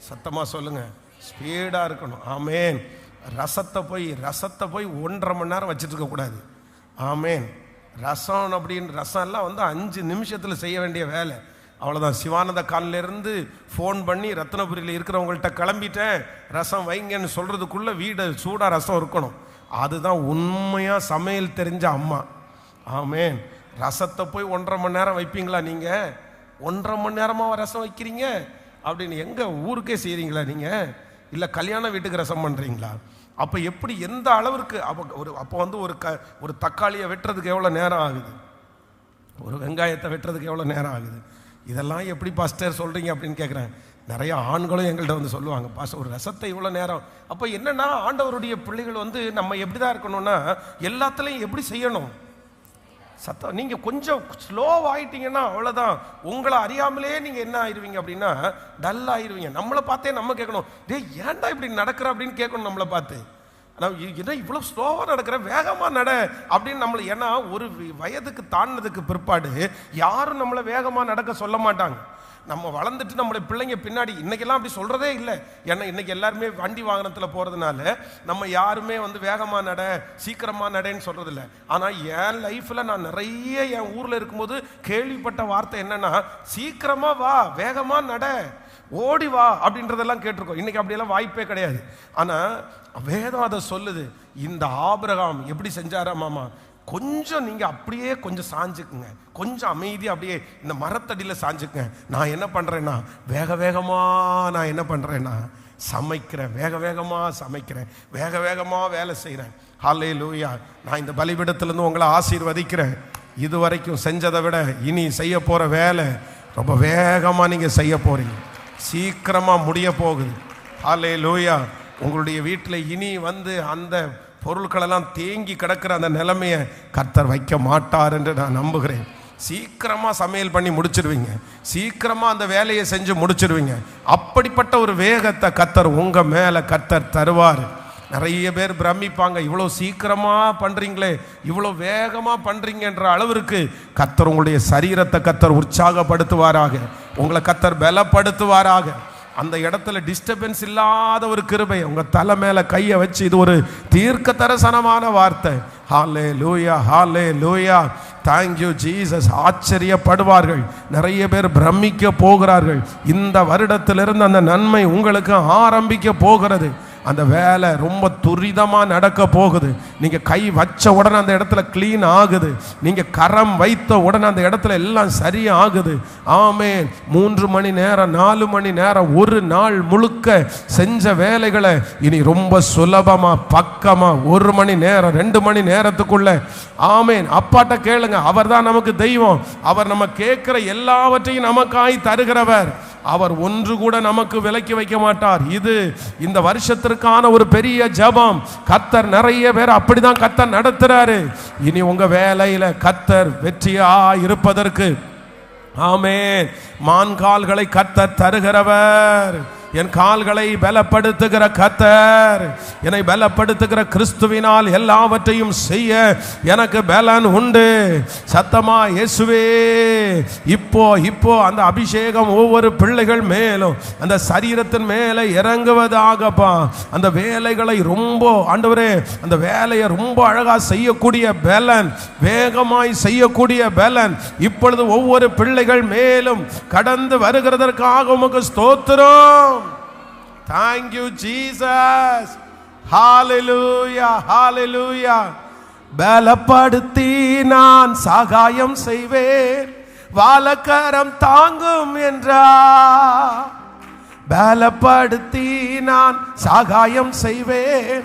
சத்தமா சொல்லுங்க, ஸ்பீடா இருக்கணும். ஆமேன். ரசத்தை போய் 1.5 மணி நேரம் வச்சுட்டு இருக்க கூடாது. ஆமேன். ரசம் அப்படின்னு ரசம் எல்லாம் வந்து 5 நிமிஷத்துல செய்ய வேண்டிய வேலை. அவ்வளோதான். சிவானந்த காலிலிருந்து ஃபோன் பண்ணி ரத்னபுரியில் இருக்கிறவங்கள்ட்ட கிளம்பிட்டேன் ரசம் வைங்கன்னு சொல்கிறதுக்குள்ளே வீடு சூடாக ரசம் இருக்கணும். அதுதான் உண்மையாக சமையல் தெரிஞ்ச அம்மா. ஆமேன். ரசத்தை போய் 1.5 மணி நேரம் வைப்பீங்களா நீங்கள்? 1.5 மணி நேரமாக ரசம் வைக்கிறீங்க அப்படின்னு எங்கள் ஊருக்கே செய்கிறீங்களா நீங்கள்? இல்லை கல்யாண வீட்டுக்கு ரசம் பண்ணுறீங்களா? அப்போ எப்படி, எந்த அளவிற்கு? அப்போ வந்து ஒரு தக்காளியை வெட்டுறதுக்கு எவ்வளோ நேரம் ஆகுது? ஒரு வெங்காயத்தை வெட்டுறதுக்கு எவ்வளோ நேரம் ஆகுது? இதெல்லாம் எப்படி பாஸ்டர் சொல்கிறீங்க அப்படின்னு கேட்குறேன். நிறைய ஆண்களும் எங்கள்கிட்ட வந்து சொல்லுவாங்க, பாஸ்டர் ஒரு ரசத்தை இவ்வளோ நேரம். அப்போ என்னென்னா, ஆண்டவருடைய பிள்ளைகள் வந்து நம்ம எப்படி தான் இருக்கணும்னா, எல்லாத்துலேயும் எப்படி செய்யணும்? சத்தம். நீங்கள் கொஞ்சம் ஸ்லோவாகிட்டீங்கன்னா அவ்வளோதான். உங்களை அறியாமலே நீங்கள் என்ன ஆயிடுவீங்க அப்படின்னா, டல் ஆயிடுவீங்க. நம்மளை பார்த்தே நம்ம கேட்கணும், ஏன்டா இப்படி நடக்கிற அப்படின்னு கேட்கணும் நம்மளை பார்த்து. ஆனால் என்ன இவ்வளோ ஸ்லோவாக நடக்கிற, வேகமாக நட அப்படின்னு நம்மளை. ஏன்னா ஒரு வயதுக்கு தாண்டினதுக்கு பிற்பாடு யாரும் நம்மளை வேகமாக நடக்க சொல்ல மாட்டாங்க. நம்ம வளர்ந்துட்டு நம்மளுடைய பிள்ளைங்க பின்னாடி, இன்றைக்கெல்லாம் அப்படி சொல்கிறதே இல்லை. ஏன்னா இன்றைக்கி எல்லாருமே வண்டி வாகனத்தில் போகிறதுனால நம்ம யாருமே வந்து வேகமாக நட, சீக்கிரமாக நடன்னு சொல்கிறதில்ல. ஆனால் என் லைஃப்பில் நான் நிறைய என் ஊரில் இருக்கும்போது கேள்விப்பட்ட வார்த்தை என்னென்னா, சீக்கிரமாக வா, வேகமாக நட, ஓடி வா அப்படின்றதெல்லாம் கேட்டிருக்கோம். இன்றைக்கி அப்படியெல்லாம் வாய்ப்பே கிடையாது. ஆனால் வேதம் அதை சொல்லுது. இந்த ஆபிரகாம் எப்படி செஞ்சாராமாமா, கொஞ்சம் நீங்கள் அப்படியே கொஞ்சம் சாஞ்சுக்குங்க, கொஞ்சம் அமைதியாக அப்படியே இந்த மரத்தடியில் சாஞ்சுக்குங்க. நான் என்ன பண்ணுறேன்னா, வேகமாக நான் என்ன பண்ணுறேன்னா சமைக்கிறேன், வேகமாக சமைக்கிறேன், வேகமாக வேலை செய்கிறேன். ஹல்லேலூயா. நான் இந்த பலிபீடத்திலேருந்து உங்களை ஆசீர்வதிக்கிறேன். இதுவரைக்கும் செஞ்சதை விட இனி செய்ய போகிற வேலை ரொம்ப வேகமாக நீங்கள் செய்ய போகிறீங்க. சீக்கிரமாக முடிய போகுது. ஹல்லேலூயா. உங்களுடைய வீட்டில் இனி வந்து அந்த பொருட்களெல்லாம் தேங்கி கிடக்கிற அந்த நிலைமையை கர்த்தர் வைக்க மாட்டார் என்று நான் நம்புகிறேன். சீக்கிரமாக சமையல் பண்ணி முடிச்சிருவீங்க, சீக்கிரமாக அந்த வேலையை செஞ்சு முடிச்சிருவீங்க. அப்படிப்பட்ட ஒரு வேகத்தை கர்த்தர் உங்கள் மேலே கர்த்தர் தருவார். நிறைய பேர் பிரமிப்பாங்க, இவ்வளோ சீக்கிரமாக பண்ணுறீங்களே, இவ்வளோ வேகமாக பண்ணுறீங்கன்ற அளவிற்கு கர்த்தர் உங்களுடைய சரீரத்தை கர்த்தர் உற்சாகப்படுத்துவாராக, உங்களை கர்த்தர் பலப்படுத்துவாராக. அந்த இடத்துல டிஸ்டர்பன்ஸ் இல்லாத ஒரு கிருபை உங்கள் தலை மேலே கையை வச்சு, இது ஒரு தீர்க்க தரிசனமான வார்த்தை. ஹல்லேலூயா, ஹல்லேலூயா. Thank you Jesus. ஆச்சரியப்படுவார்கள், நிறைய பேர் பிரமிக்க போகிறார்கள். இந்த வருடத்திலிருந்து அந்த நன்மை உங்களுக்கு ஆரம்பிக்க போகிறது. அந்த வேலை ரொம்ப துரிதமா நடக்க போகுது. நீங்க கை வச்ச உடனே அந்த இடத்துல கிளீன் ஆகுது. நீங்க கரம் வைத்த உடனே அந்த இடத்துல எல்லாம் சரியா ஆகுது. ஆமென். 3 மணி நேரம் 4 மணி நேரம் ஒரு நாள் முழுக்க செஞ்ச வேலைகளை இனி ரொம்ப சுலபமா பக்கமா 1 மணி நேரம் 2 மணி நேரத்துக்குள்ள. ஆமென். அப்பாட்ட கேளுங்க, அவர் தான் நமக்கு தெய்வம். அவர் நம்ம கேட்கிற எல்லாவற்றையும் நமக்காய் தருகிறவர். அவர் ஒன்று கூட நமக்கு விலக்கி வைக்க மாட்டார். இது இந்த வருஷத்திற்கான ஒரு பெரிய ஜெபம். கர்த்தர் நிறைய பேர் அப்படிதான் கர்த்தர் நடத்துறாரு. இனி உங்க வேலையில கர்த்தர் வெற்றியா இருப்பதற்கு ஆமென் மான் கால்களை கர்த்தர் தருகிறவர். என் கால்களை பலப்படுத்துகிற கர்த்தர், என்னை பலப்படுத்துகிற கிறிஸ்துவினால் எல்லாவற்றையும் செய்ய எனக்கு பலன் உண்டு. சத்தமா இயேசுவே. இப்போ அந்த அபிஷேகம் ஒவ்வொரு பிள்ளைகள் மேலும் அந்த சரீரத்தின் மேலே இறங்குவதாகப்பா. அந்த வேலைகளை ரொம்ப ஆண்டவரே, அந்த வேலையை ரொம்ப அழகா செய்யக்கூடிய பலன், வேகமாய் செய்யக்கூடிய பலன் இப்பொழுது ஒவ்வொரு பிள்ளைகள் மேலும் கடந்து வருகிறதற்காக உமக்கு ஸ்தோத்திரம். Thank you Jesus. Hallelujah, hallelujah. பலப்படுத்தி நான் சகாயம் செய்வேன், வாலக்கரம் தாங்கும் என்றார். பலப்படுத்தி நான் சகாயம் செய்வேன்,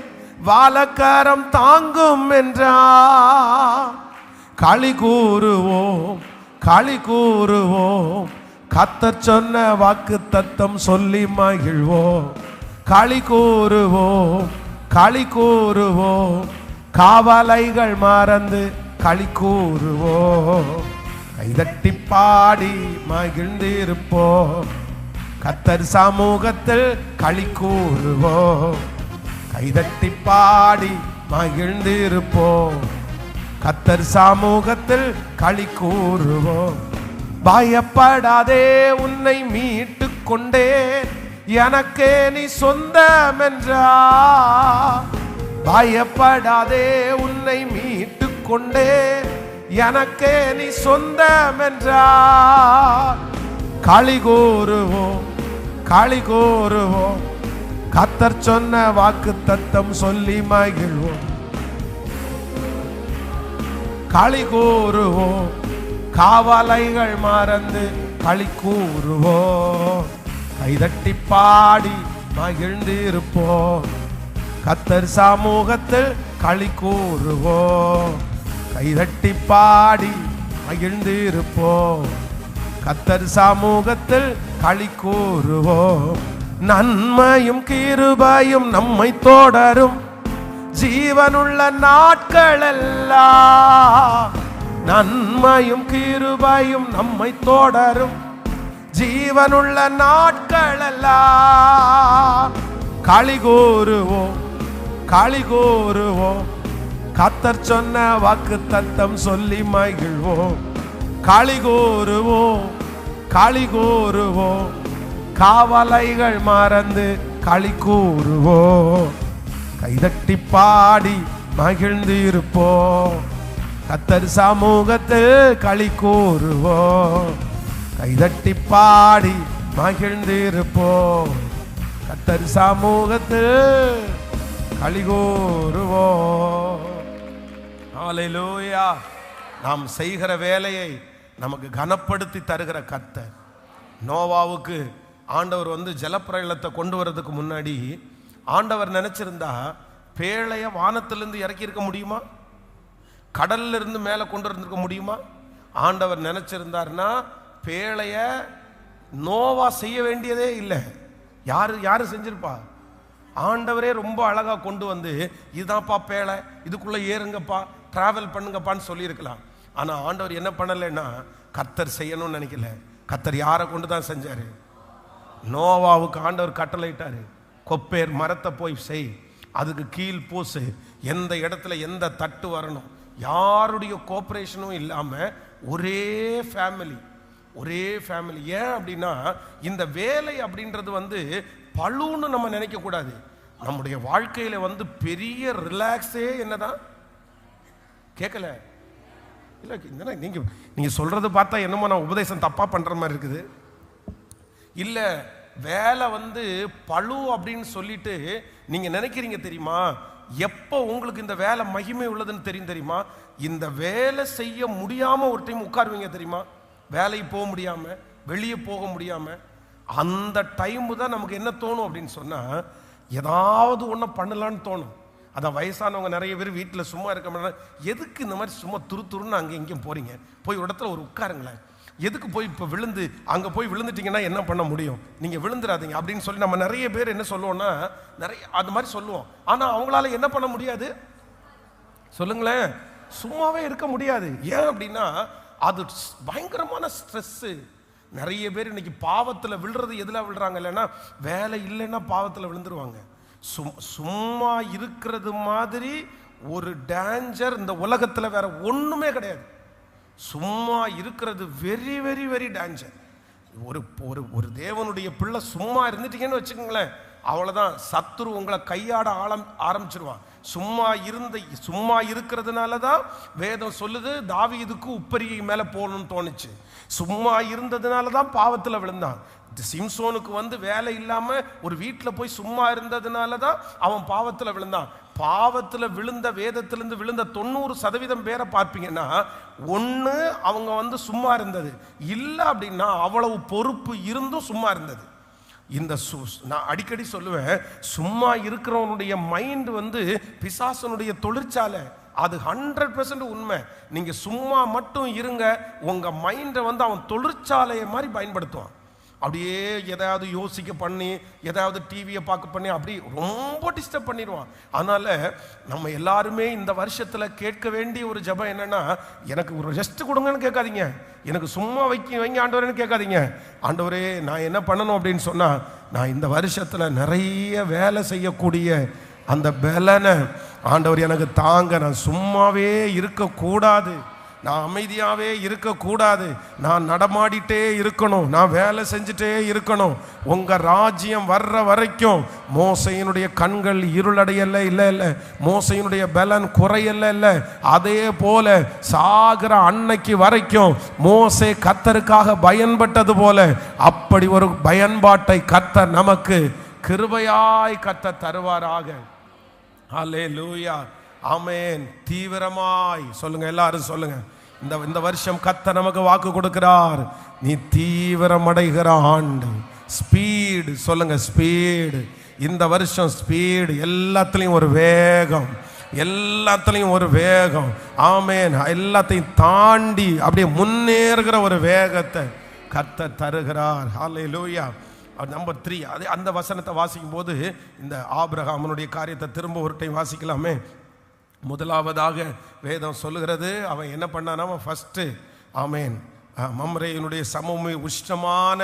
வாலக்கரம் தாங்கும் என்றார். களி கூறுவோம், களி கூறுவோம், கர்த்தர் சொன்ன வாக்கு தத்தம் சொல்லி மகிழ்வோம். களி கூறுவோம், களி கூறுவோம், காவலைகள் மறந்து களி கூறுவோம். கைதட்டி பாடி மகிழ்ந்திருப்போம், கர்த்தர் சமூகத்தில் களி கூறுவோம். கைதட்டி பாடி மகிழ்ந்திருப்போம், கர்த்தர் சமூகத்தில் களி கூறுவோம். பயப்படாதே, உன்னை மீட்டு கொண்டேன், எனக்கே நீ சொந்தம் என்றார். பயப்படாதே, உன்னை மீட்டு கொண்டேன், எனக்கே நீ சொந்தம் என்றார். களி கூறுவோம், களி கூறுவோம், கர்த்தர் சொன்ன வாக்கு தத்தம் சொல்லி மகிழ்வோம். களி கூறுவோம், காவலைகள் மறந்து களி கூறுவோம். கைதட்டி பாடி மகிழ்ந்திருப்போம், கர்த்தர் சமூகத்தில் களி கூறுவோம். கைதட்டி பாடி மகிழ்ந்திருப்போம், கர்த்தர் சமூகத்தில் களி கூறுவோம். நன்மையும் கிருபையும் நம்மை தொடரும் ஜீவனுள்ள நாட்கள் எல்லாம். நன்மையும் கிருபையும் நம்மை தொடரும் ஜீவனுள்ள நாட்கள் எல்லாம். களி கூறுவோம், களி கூறுவோம், கர்த்தர் சொன்ன வாக்கு தத்தம் சொல்லி மகிழ்வோம். களி கூறுவோம், களி கூறுவோம், காவலைகள் மறந்து களி கூறுவோம். கைதட்டி பாடி மகிழ்ந்து இருப்போம், கர்த்தர் சமூகத்தில் களி கூறுவோம். கைதட்டி பாடி மகிழ்ந்து இருப்போம், கர்த்தர் சமூகத்தில் களி கூறுவோம். ஹல்லேலூயா. நாம் செய்கிற வேலையை நமக்கு கனப்படுத்தி தருகிற கர்த்தர். நோவாவுக்கு ஆண்டவர் ஜலப்பிரளயத்தை கொண்டு வரதுக்கு முன்னாடி ஆண்டவர் நினைச்சிருந்தா பேழைய வானத்திலிருந்து இறக்கி இருக்க முடியுமா? கடல்ல இருந்து மேலே கொண்டு வந்திருக்க முடியுமா? ஆண்டவர் நினைச்சிருந்தார்னா பேழைய நோவா செய்ய வேண்டியதே இல்லை. யாரு செஞ்சிருப்பா? ஆண்டவரே ரொம்ப அழகா கொண்டு வந்து இதுதான்ப்பா பேழை, இதுக்குள்ள ஏறுங்கப்பா, டிராவல் பண்ணுங்கப்பான்னு சொல்லியிருக்கலாம். ஆனா ஆண்டவர் என்ன பண்ணலைன்னா கர்த்தர் செய்யணும்னு நினைக்கல. கர்த்தர் யாரை கொண்டு தான் செஞ்சாரு? நோவாவுக்கு ஆண்டவர் கட்டளையிட்டாரு, கொப்பேர் மரத்தை போய் செய், அதுக்கு கீழ் பூசு, எந்த இடத்துல எந்த தட்டு வரணும், யாருடைய கோஆபரேஷனும் இல்லாம ஒரே ஃபேமிலி. ஏன் அப்படின்னா இந்த வேலை அப்படின்றது பழுன்னு நம்ம நினைக்க கூடாது. நம்முடைய வாழ்க்கையில பெரிய ரிலாக்ஸே என்னதான் கேட்கல இல்ல. நீங்க சொல்றது பார்த்தா என்னமோ நான் உபதேசம் தப்பா பண்ற மாதிரி இருக்குது. இல்ல வேலை வந்து பழு அப்படின்னு சொல்லிட்டு நீங்க நினைக்கிறீங்க தெரியுமா? எப்போ உங்களுக்கு இந்த வேலை மகிமை உள்ளதுன்னு தெரியுமா? இந்த வேலை செய்ய முடியாம ஒரு டைம் உட்காருவீங்க தெரியுமா? வேலைக்கு போக முடியாம, வெளியே போக முடியாம, அந்த டைம் தான் நமக்கு என்ன தோணும் அப்படின்னு சொன்னா, ஏதாவது ஒன்று பண்ணலான்னு தோணும். அதான் வயசானவங்க நிறைய பேர் வீட்டில் சும்மா இருக்க மாட்டாங்க. எதுக்கு இந்த மாதிரி சும்மா துருன்னு அங்கே எங்கேயும் போறீங்க? போய் ஒரு இடத்துல ஒரு உட்காருங்களேன். எதுக்கு போய் இப்போ அங்கே போய் விழுந்துட்டீங்கன்னா என்ன பண்ண முடியும்? நீங்கள் விழுந்துடாதீங்க அப்படின்னு சொல்லி நம்ம நிறைய பேர் என்ன சொல்லுவோம்னா, நிறைய அது மாதிரி சொல்லுவோம். ஆனால் அவங்களால என்ன பண்ண முடியாது? சொல்லுங்களேன். சும்மாவே இருக்க முடியாது. ஏன் அப்படின்னா அது பயங்கரமான ஸ்ட்ரெஸ்ஸு. நிறைய பேர் இன்னைக்கு பாவத்தில் விழுறது எதில் விழுறாங்க? இல்லைன்னா வேலை இல்லைன்னா பாவத்தில் விழுந்துருவாங்க. சும்மா இருக்கிறது மாதிரி ஒரு டேஞ்சர் இந்த உலகத்தில் வேற ஒன்றுமே கிடையாது. சும்மா இருக்கிறது வெரி வெரி வெரி டேஞ்சர். ஒரு ஒரு தேவனுடைய பிள்ளை சும்மா இருந்துட்டீங்கன்னு வச்சுக்கோங்களேன், அவ்வளோதான், சத்துரு உங்களை கையாட ஆரம்பிச்சிருவான். சும்மா இருக்கிறதுனால தான் வேதம் சொல்லுது தாவீதுக்கு உப்பரிகை மேலே போகணும்னு தோணுச்சு. சும்மா இருந்ததுனால தான் பாவத்தில் விழுந்தான். சிம்சோனுக்கு வந்து வேலை இல்லாமல் ஒரு வீட்டில் போய் சும்மா இருந்ததுனால தான் அவன் பாவத்தில் விழுந்தான். பாவத்தில் விழுந்த, வேதத்திலிருந்து விழுந்த 90% பேரை பார்ப்பீங்கன்னா, ஒன்று அவங்க வந்து சும்மா இருந்தது, இல்லை அப்படின்னா அவ்வளவு பொறுப்பு இருந்தும் சும்மா இருந்தது. நான் அடிக்கடி சொல்லுவேன், சும்மா இருக்கிறவனுடைய மைண்ட் வந்து பிசாசனுடைய தொழிற்சாலை. அது 100% உண்மை. நீங்க சும்மா மட்டும் இருங்க, உங்க மைண்டை வந்து அவன் தொழிற்சாலையை மாதிரி பயன்படுத்துவான். அப்படியே எதாவது யோசிக்க பண்ணி, ஏதாவது டிவியை பார்க்க பண்ணி, அப்படி ரொம்ப டிஸ்டர்ப் பண்ணிடுவான். அதனால நம்ம எல்லாருமே இந்த வருஷத்துல கேட்க வேண்டிய ஒரு ஜெபம் என்னன்னா, எனக்கு ஒரு ரெஸ்ட் கொடுங்கன்னு கேட்காதீங்க, எனக்கு சும்மா வைங்க ஆண்டவரேன்னு கேட்காதீங்க. ஆண்டவரே நான் என்ன பண்ணணும் அப்படின்னு சொன்னா, நான் இந்த வருஷத்துல நிறைய வேலை செய்யக்கூடிய அந்த பலனை ஆண்டவர் எனக்கு தாங்க. நான் சும்மாவே இருக்கக்கூடாது, நான் அமைதியாகவே இருக்கக்கூடாது, நான் நடமாடிட்டே இருக்கணும், நான் வேலை செஞ்சுட்டே இருக்கணும். உங்கள் ராஜ்யம் வர்ற வரைக்கும் மோசையினுடைய கண்கள் இருளடையல்ல, இல்லை மோசையினுடைய பலன் குறையல்ல, இல்லை. அதே போல சாகிற அன்னைக்கு வரைக்கும் மோசே கர்த்தருக்காக பயன்பட்டது போல அப்படி ஒரு பயன்பாட்டை கர்த்தர் நமக்கு கிருபையாய் கர்த்தர் தருவாராக. ஹல்லேலூயா, ஆமென். தீவிரமாய் சொல்லுங்க, எல்லாரும் சொல்லுங்க. இந்த வருஷம் கர்த்தர் நமக்கு வாக்கு கொடுக்கிறார், நீ தீவிரம் அடைகிற ஆண்டு. ஸ்பீடு சொல்லுங்க, ஸ்பீடு. இந்த வருஷம் ஸ்பீடு, எல்லாத்துலேயும் ஒரு வேகம், எல்லாத்துலேயும் ஒரு வேகம். ஆமென். எல்லாத்தையும் தாண்டி அப்படியே முன்னேறுகிற ஒரு வேகத்தை கர்த்தர் தருகிறார். ஹல்லேலூயா. நம்பர் 3, அது அந்த வசனத்தை வாசிக்கும் போது இந்த ஆபிரகாமனுடைய காரியத்தை திரும்ப ஒரு டைம் வாசிக்கலாமே. முதலாவதாக வேதம் சொல்லுகிறது, அவன் என்ன பண்ணான்? அவன் ஃபஸ்ட்டு ஆமேன் மம்ரேயினுடைய சமூக உஷ்ணமான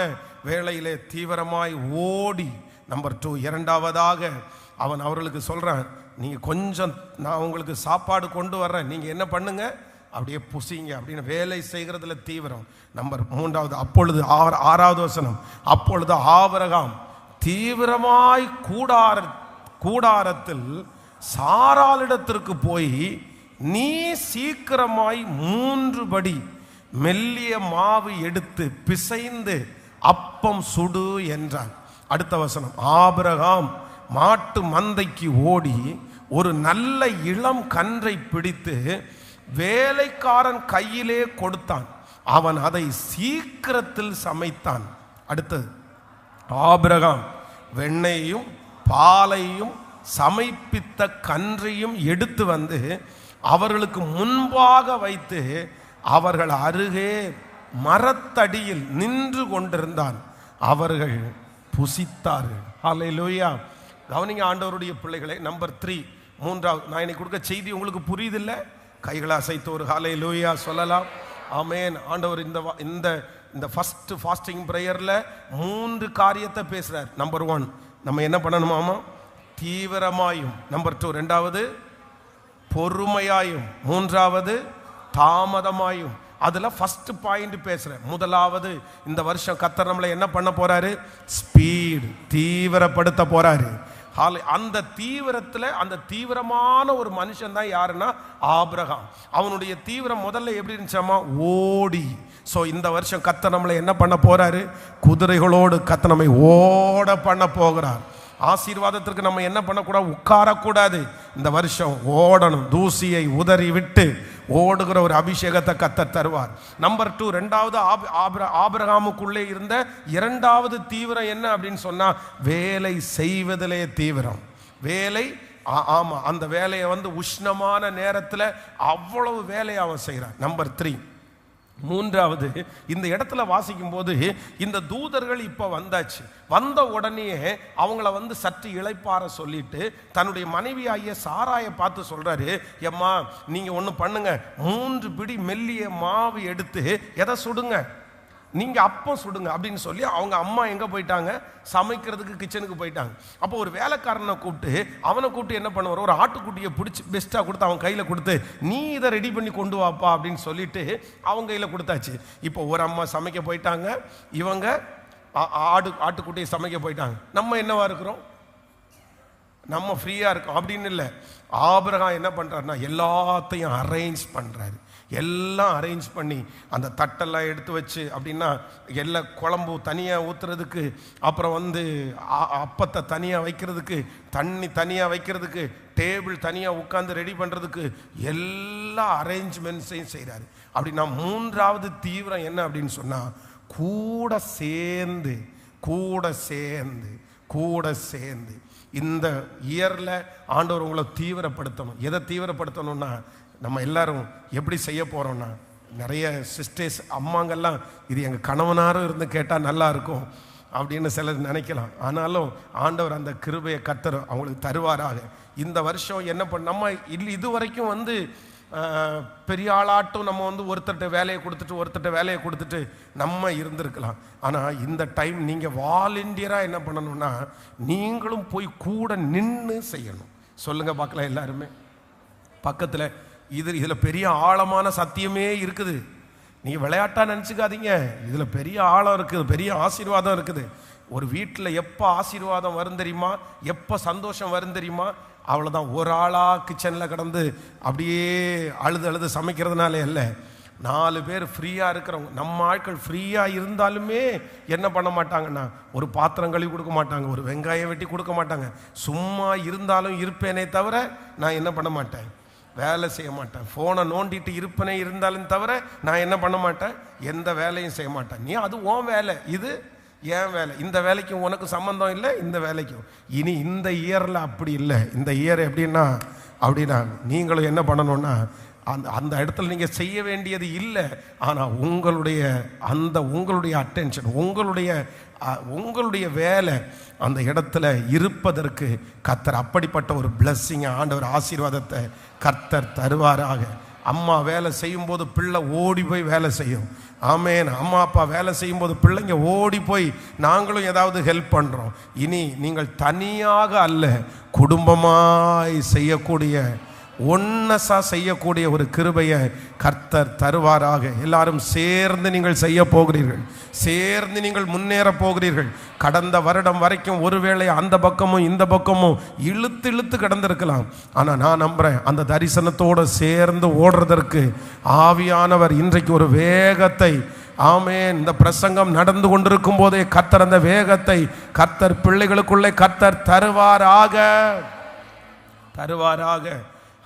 வேளையிலே தீவிரமாய் ஓடி. நம்பர் 2, இரண்டாவதாக அவன் அவர்களுக்கு சொல்கிறான், நீங்கள் கொஞ்சம் நான் உங்களுக்கு சாப்பாடு கொண்டு வர்றேன், நீங்கள் என்ன பண்ணுங்க, அப்படியே புசிங்க அப்படின்னு வேலை செய்கிறதுல தீவிரம். நம்பர் 3, அப்பொழுது 6வது வசனம், அப்பொழுது ஆபிரகாம் தீவிரமாய் கூடாரத்தில் சாராளிடத்திற்கு போய், நீ சீக்கிரமாய் 3 படி மெல்லிய மாவு எடுத்து பிசைந்து அப்பம் சுடு என்றான். அடுத்த வசனம், ஆபிரகாம் மாட்டு மந்தைக்கு ஓடி ஒரு நல்ல இளம் கன்றை பிடித்து வேலைக்காரன் கையிலே கொடுத்தான், அவன் அதை சீக்கிரத்தில் சமைத்தான். அடுத்தது, ஆபிரகாம் வெண்ணெயையும் பாலையும் சமைப்பித்த கன்றையும் எடுத்து வந்து அவர்களுக்கு முன்பாக வைத்து அவர்கள் அருகே மரத்தடியில் நின்று கொண்டிருந்தான். அவர்கள் புசித்தார்கள். ஹல்லேலூயா. கவனிங்க ஆண்டவருடைய பிள்ளைகளை. நம்பர் 3, மூன்றாவது, நான் இன்னைக்கு கொடுக்க செய்தி உங்களுக்கு புரியுதில்லை? கைகளை அசைத்து ஒரு ஹல்லேலூயா சொல்லலாம். ஆமென். ஆண்டவர் இந்த ஃபர்ஸ்ட் ஃபாஸ்டிங் பிரேயர்ல 3 காரியத்தை பேசுறார். நம்பர் 1, நம்ம என்ன பண்ணணுமாமா? தீவிரமாயும். நம்பர் 2, ரெண்டாவது பொறுமையாயும். மூன்றாவது தாமதமாயும். அதுல ஃபர்ஸ்ட் பாயிண்ட் பேசுறேன். முதலாவது, இந்த வருஷம் கர்த்தர் நம்மளை என்ன பண்ண போறாரு? ஸ்பீடு, தீவிரப்படுத்த போறாரு. அந்த தீவிரத்தில் அந்த தீவிரமான ஒரு மனுஷன் தான் யாருன்னா ஆபிரகாம். அவனுடைய தீவிரம் முதல்ல எப்படி இருந்துச்சாமா? ஓடி. ஸோ இந்த வருஷம் கர்த்தர் நம்மளை என்ன பண்ண போறாரு? குதிரைகளோடு கர்த்தர் நம்மை ஓட பண்ண போகிறார். ஆசீர்வாதத்திற்கு நம்ம என்ன பண்ணக்கூடாது? உட்காரக்கூடாது. இந்த வருஷம் ஓடணும். தூசியை உதறி விட்டு ஓடுகிற ஒரு அபிஷேகத்தை கர்த்தர் தருவார். நம்பர் 2, ரெண்டாவது ஆபிரகாமுக்குள்ளே இருந்த இரண்டாவது தீவிரம் என்ன அப்படின்னு சொன்னா, வேலை செய்வதிலே தீவிரம். வேலை, ஆமா, அந்த வேலையை உஷ்ணமான நேரத்தில் அவ்வளவு வேலையை அவன் செய்கிறான். நம்பர் 3, மூன்றாவது, இந்த இடத்துல வாசிக்கும் போது இந்த தூதர்கள் இப்ப வந்தாச்சு. வந்த உடனே அவங்கள சற்று இளைப்பாற சொல்லிட்டு தன்னுடைய மனைவியாகிய சாராயை பார்த்து சொல்றாரு, எம்மா நீங்க ஒண்ணு பண்ணுங்க, 3 பிடி மெல்லிய மாவு எடுத்து எதை சுடுங்க, நீங்க அப்பம் சுடுங்க அப்படின்னு சொல்லி அவங்க அம்மா எங்க போயிட்டாங்க? சமைக்கிறதுக்கு கிச்சனுக்கு போயிட்டாங்க. அப்போ ஒரு வேலைக்காரனை கூப்பிட்டு அவனை கூப்பிட்டு என்ன பண்ணுவார்? ஒரு ஆட்டுக்குட்டியை பிடிச்சி பெஸ்ட்டாக கொடுத்து அவன் கையில் கொடுத்து, நீ இதை ரெடி பண்ணி கொண்டு வாப்பா அப்படின்னு சொல்லிட்டு அவங்க கையில் கொடுத்தாச்சு. இப்போ ஒரு அம்மா சமைக்க போயிட்டாங்க, இவங்க ஆட்டுக்குட்டியை சமைக்க போயிட்டாங்க. நம்ம என்னவா இருக்கிறோம்? நம்ம ஃப்ரீயாக இருக்கோம் அப்படின்னு இல்லை. ஆபிரகாம் என்ன பண்ணுறாருன்னா எல்லாத்தையும் அரேஞ்ச் பண்ணுறாரு. எல்லாம் அரேஞ்ச் பண்ணி அந்த தட்டெல்லாம் எடுத்து வச்சு, அப்படின்னா எல்லா குழம்பு தனியாக ஊற்றுறதுக்கு, அப்புறம் அப்பத்தை தனியாக வைக்கிறதுக்கு, தண்ணி தனியாக வைக்கிறதுக்கு, டேபிள் தனியாக உட்காந்து ரெடி பண்ணுறதுக்கு எல்லா அரேஞ்ச்மெண்ட்ஸையும் செய்கிறாரு. அப்படின்னா மூன்றாவது தீவிரம் என்ன அப்படின்னு சொன்னால், கூட சேர்ந்து கூட சேர்ந்து கூட சேர்ந்து இந்த இயரில் ஆண்டவர் உங்களை தீவிரப்படுத்தணும். எதை தீவிரப்படுத்தணும்னா, நம்ம எல்லாரும் எப்படி செய்ய போகிறோம்னா, நிறைய சிஸ்டர்ஸ் அம்மாங்கெல்லாம் இது எங்கள் கணவனாரும் இருந்து கேட்டால் நல்லா இருக்கும் அப்படின்னு சிலர் நினைக்கலாம். ஆனாலும் ஆண்டவர் அந்த கிருபையை கர்த்தர் அவங்களுக்கு தருவாராக. இந்த வருஷம் என்ன பண்ண, நம்ம இது வரைக்கும் பெரிய ஆளாட்டும் நம்ம ஒருத்தர்கிட்ட வேலையை கொடுத்துட்டு நம்ம இருந்திருக்கலாம். ஆனால் இந்த டைம் நீங்கள் வாலண்டியராக என்ன பண்ணணும்னா, நீங்களும் போய் கூட நின்று செய்யணும். சொல்லுங்க பார்க்கலாம் எல்லாருமே. பக்கத்தில் இதில் பெரிய ஆழமான சத்தியமே இருக்குது. நீங்கள் விளையாட்டா நினச்சிக்காதீங்க. இதில் பெரிய ஆழம் இருக்குது, பெரிய ஆசீர்வாதம் இருக்குது. ஒரு வீட்டில் எப்போ ஆசீர்வாதம் வரும் தெரியுமா? எப்போ சந்தோஷம் வரும் தெரியுமா? அவ்வளோதான். ஒரு ஆளாக கிச்சனில் கிடந்து அப்படியே அழுது சமைக்கிறதுனால இல்லை. 4 பேர் ஃப்ரீயாக இருக்கிறவங்க. நம்ம ஆட்கள் ஃப்ரீயாக இருந்தாலுமே என்ன பண்ண மாட்டாங்கன்னா, ஒரு பாத்திரம் கழுவி கொடுக்க மாட்டாங்க, ஒரு வெங்காயம் வெட்டி கொடுக்க மாட்டாங்க. சும்மா இருந்தாலும் இருப்பேனே தவிர நான் என்ன பண்ண மாட்டேன்? வேலை செய்ய மாட்டேன். ஃபோனை நோண்டிட்டு இருப்பேனே இருந்தாலும் தவிர நான் என்ன பண்ண மாட்டேன்? எந்த வேலையும் செய்ய மாட்டேன். நீ அது உன் வேலை, இது ஏன் வேலை. இந்த வேலைக்கும் உனக்கு சம்பந்தம் இல்லை, இந்த வேலைக்கும். இனி இந்த இயரில் அப்படி இல்லை. இந்த இயர் எப்படின்னா நீங்களும் என்ன பண்ணணும்னா, அந்த இடத்துல நீங்கள் செய்ய வேண்டியது இல்லை. ஆனால் உங்களுடைய அட்டென்ஷன், உங்களுடைய வேலை அந்த இடத்துல இருப்பதற்கு கர்த்தர் அப்படிப்பட்ட ஒரு பிளஸ்ஸிங், ஆண்டவர் ஆசீர்வாதத்தை கர்த்தர் தருவாராக. அம்மா வேலை செய்யும்போது பிள்ளை ஓடி போய் வேலை செய்யும். ஆமேன். அம்மா அப்பா வேலை செய்யும்போது பிள்ளைங்க ஓடி போய் நாங்களும் ஏதாவது ஹெல்ப் பண்ணுறோம். இனி நீங்கள் தனியாக அல்ல, குடும்பமாய் செய்யக்கூடிய, ஒன்னஸா செய்யக்கூடிய ஒரு கிருபையை கர்த்தர் தருவாராக. எல்லாரும் சேர்ந்து நீங்கள் செய்ய போகிறீர்கள், சேர்ந்து நீங்கள் முன்னேற போகிறீர்கள். கடந்த வருடம் வரைக்கும் ஒருவேளை அந்த பக்கமும் இந்த பக்கமும் இழுத்து கிடந்திருக்கலாம். ஆனால் நான் நம்புறேன், அந்த தரிசனத்தோடு சேர்ந்து ஓடுறதற்கு ஆவியானவர் இன்றைக்கு ஒரு வேகத்தை, ஆமென், இந்த பிரசங்கம் நடந்து கொண்டிருக்கும் போதே கர்த்தர் அந்த வேகத்தை கர்த்தர் பிள்ளைகளுக்குள்ளே கர்த்தர் தருவாராக.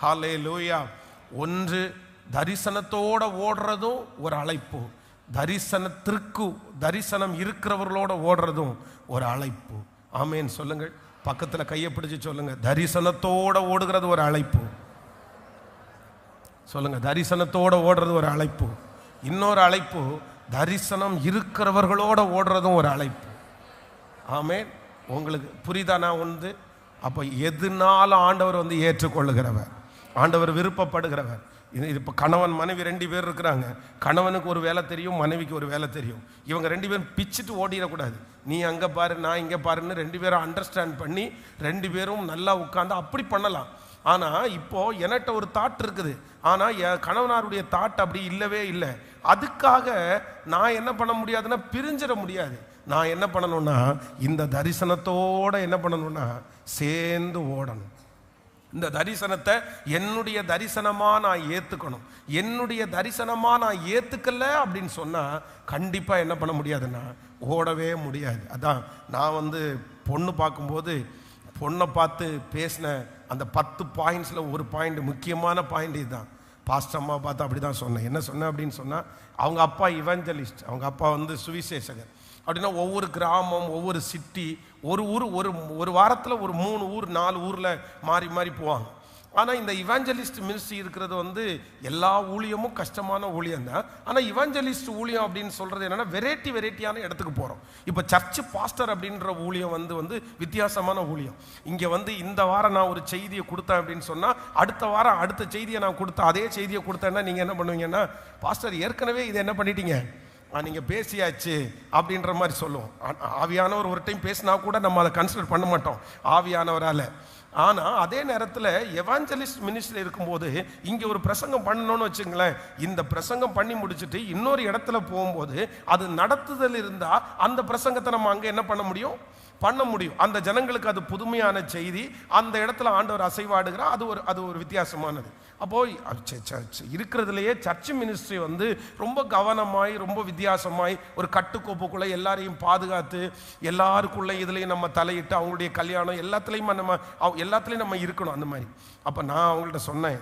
ஹல்லேலூயா. ஒன்று, தரிசனத்தோட ஓடுறதும் ஒரு அழைப்பு. தரிசனம் இருக்கிறவர்களோட ஓடுறதும் ஒரு அழைப்பு. ஆமேன் சொல்லுங்கள். பக்கத்தில் கையை பிடிச்சு சொல்லுங்க, தரிசனத்தோட ஓடுகிறது ஒரு அழைப்பு. சொல்லுங்க, தரிசனத்தோட ஓடுறது ஒரு அழைப்பு. இன்னொரு அழைப்பு, தரிசனம் இருக்கிறவர்களோட ஓடுறதும் ஒரு அழைப்பு. ஆமேன். உங்களுக்கு புரியுதானா? அப்போ எதுனாலும் ஆண்டவர் ஏற்றுக்கொள்ளுகிறவர், ஆண்டவர் விருப்பப்படுகிறவர். இது இப்போ கணவன் மனைவி 2 பேர் இருக்கிறாங்க. கணவனுக்கு ஒரு வேலை தெரியும், மனைவிக்கு ஒரு வேலை தெரியும். இவங்க 2 பேரும் பிச்சுட்டு ஓடிடக்கூடாது. நீ அங்கே பாரு, நான் இங்கே பாருன்னு 2 பேரும் அண்டர்ஸ்டாண்ட் பண்ணி 2 பேரும் நல்லா உட்காந்து அப்படி பண்ணலாம். ஆனால் இப்போது என்கிட்ட ஒரு தாட் இருக்குது, ஆனால் என் கணவனாருடைய தாட் அப்படி இல்லவே இல்லை. அதுக்காக நான் என்ன பண்ண முடியாதுன்னா பிரிஞ்சிட முடியாது. நான் என்ன பண்ணணும்னா இந்த தரிசனத்தோட என்ன பண்ணணும்னா சேர்ந்து ஓடணும். இந்த தரிசனத்தை என்னுடைய தரிசனமா நான் ஏத்துக்கணும். என்னுடைய தரிசனமா நான் ஏத்துக்கல அப்படின்னு சொன்னா கண்டிப்பா என்ன பண்ண முடியாதுன்னா ஓடவே முடியாது. அதான் நான் பொண்ணு பார்க்கும்போது பொண்ணை பார்த்து பேசின அந்த 10 பாயிண்ட்ஸ்ல ஒரு பாயிண்ட், முக்கியமான பாயிண்ட் இதுதான். பாஸ்டர் அம்மா பார்த்து அப்படி தான் சொன்னேன். என்ன சொன்னேன் அப்படின்னு சொன்னால், அவங்க அப்பா இவாஞ்சலிஸ்ட், அவங்க அப்பா சுவிசேஷகர். அப்படின்னா ஒவ்வொரு கிராமம், ஒவ்வொரு சிட்டி, ஒரு ஊர், ஒரு வாரத்தில் ஒரு 3 ஊர் 4 ஊரில் மாறி மாறி போவாங்க. ஆனால் இந்த இவாஞ்சலிஸ்ட் மினிஸ்ட்ரி இருக்கிறது எல்லா ஊழியமும் கஷ்டமான ஊழியம் தான். ஆனால் இவாஞ்சலிஸ்ட் ஊழியம் அப்படின்னு சொல்கிறது என்னென்னா வெரைட்டியான இடத்துக்கு போகிறோம். இப்போ சர்ச்சு பாஸ்டர் அப்படின்ற ஊழியம் வித்தியாசமான ஊழியம். இங்கே இந்த வாரம் நான் ஒரு செய்தியை கொடுத்தேன் அப்படின்னு சொன்னால், அடுத்த வாரம் அடுத்த செய்தியை நான் கொடுத்தேன். அதே செய்தியை கொடுத்தேன்னா நீங்கள் என்ன பண்ணுவீங்கன்னா, பாஸ்டர் ஏற்கனவே இதை என்ன பண்ணிட்டீங்க, நீங்கள் பேசியாச்சு அப்படின்ற மாதிரி சொல்லுவோம். ஆவியானவர் ஒரு டைம் பேசினா கூட நம்ம அதை கன்சிடர் பண்ண மாட்டோம் ஆவியானவரால். ஆனால் அதே நேரத்தில் எவாஞ்சலிஸ்ட் மினிஸ்ட்ரி இருக்கும்போது இங்கே ஒரு பிரசங்கம் பண்ணணும்னு வச்சுங்களேன், இந்த பிரசங்கம் பண்ணி முடிச்சுட்டு இன்னொரு இடத்துல போகும்போது அது நடத்துதல் இருந்தால் அந்த பிரசங்கத்தை நம்ம அங்கே என்ன பண்ண முடியும். அந்த ஜனங்களுக்கு அது புதுமையான செய்தி. அந்த இடத்துல ஆண்டவர் அசைவாடுகிறார். அது ஒரு வித்தியாசமானது. அப்போ இருக்கிறதுலையே சர்ச் மினிஸ்ட்ரி ரொம்ப கவனமாய், ரொம்ப வித்தியாசமாய், ஒரு கட்டுக்கோப்புக்குள்ள எல்லாரையும் பாதுகாத்து, எல்லாருக்குள்ள இதுலையும் நம்ம தலையிட்டு, அவங்களுடைய கல்யாணம் எல்லாத்துலேயும் நம்ம இருக்கணும் அந்த மாதிரி. அப்போ நான் அவங்கள்ட்ட சொன்னேன்,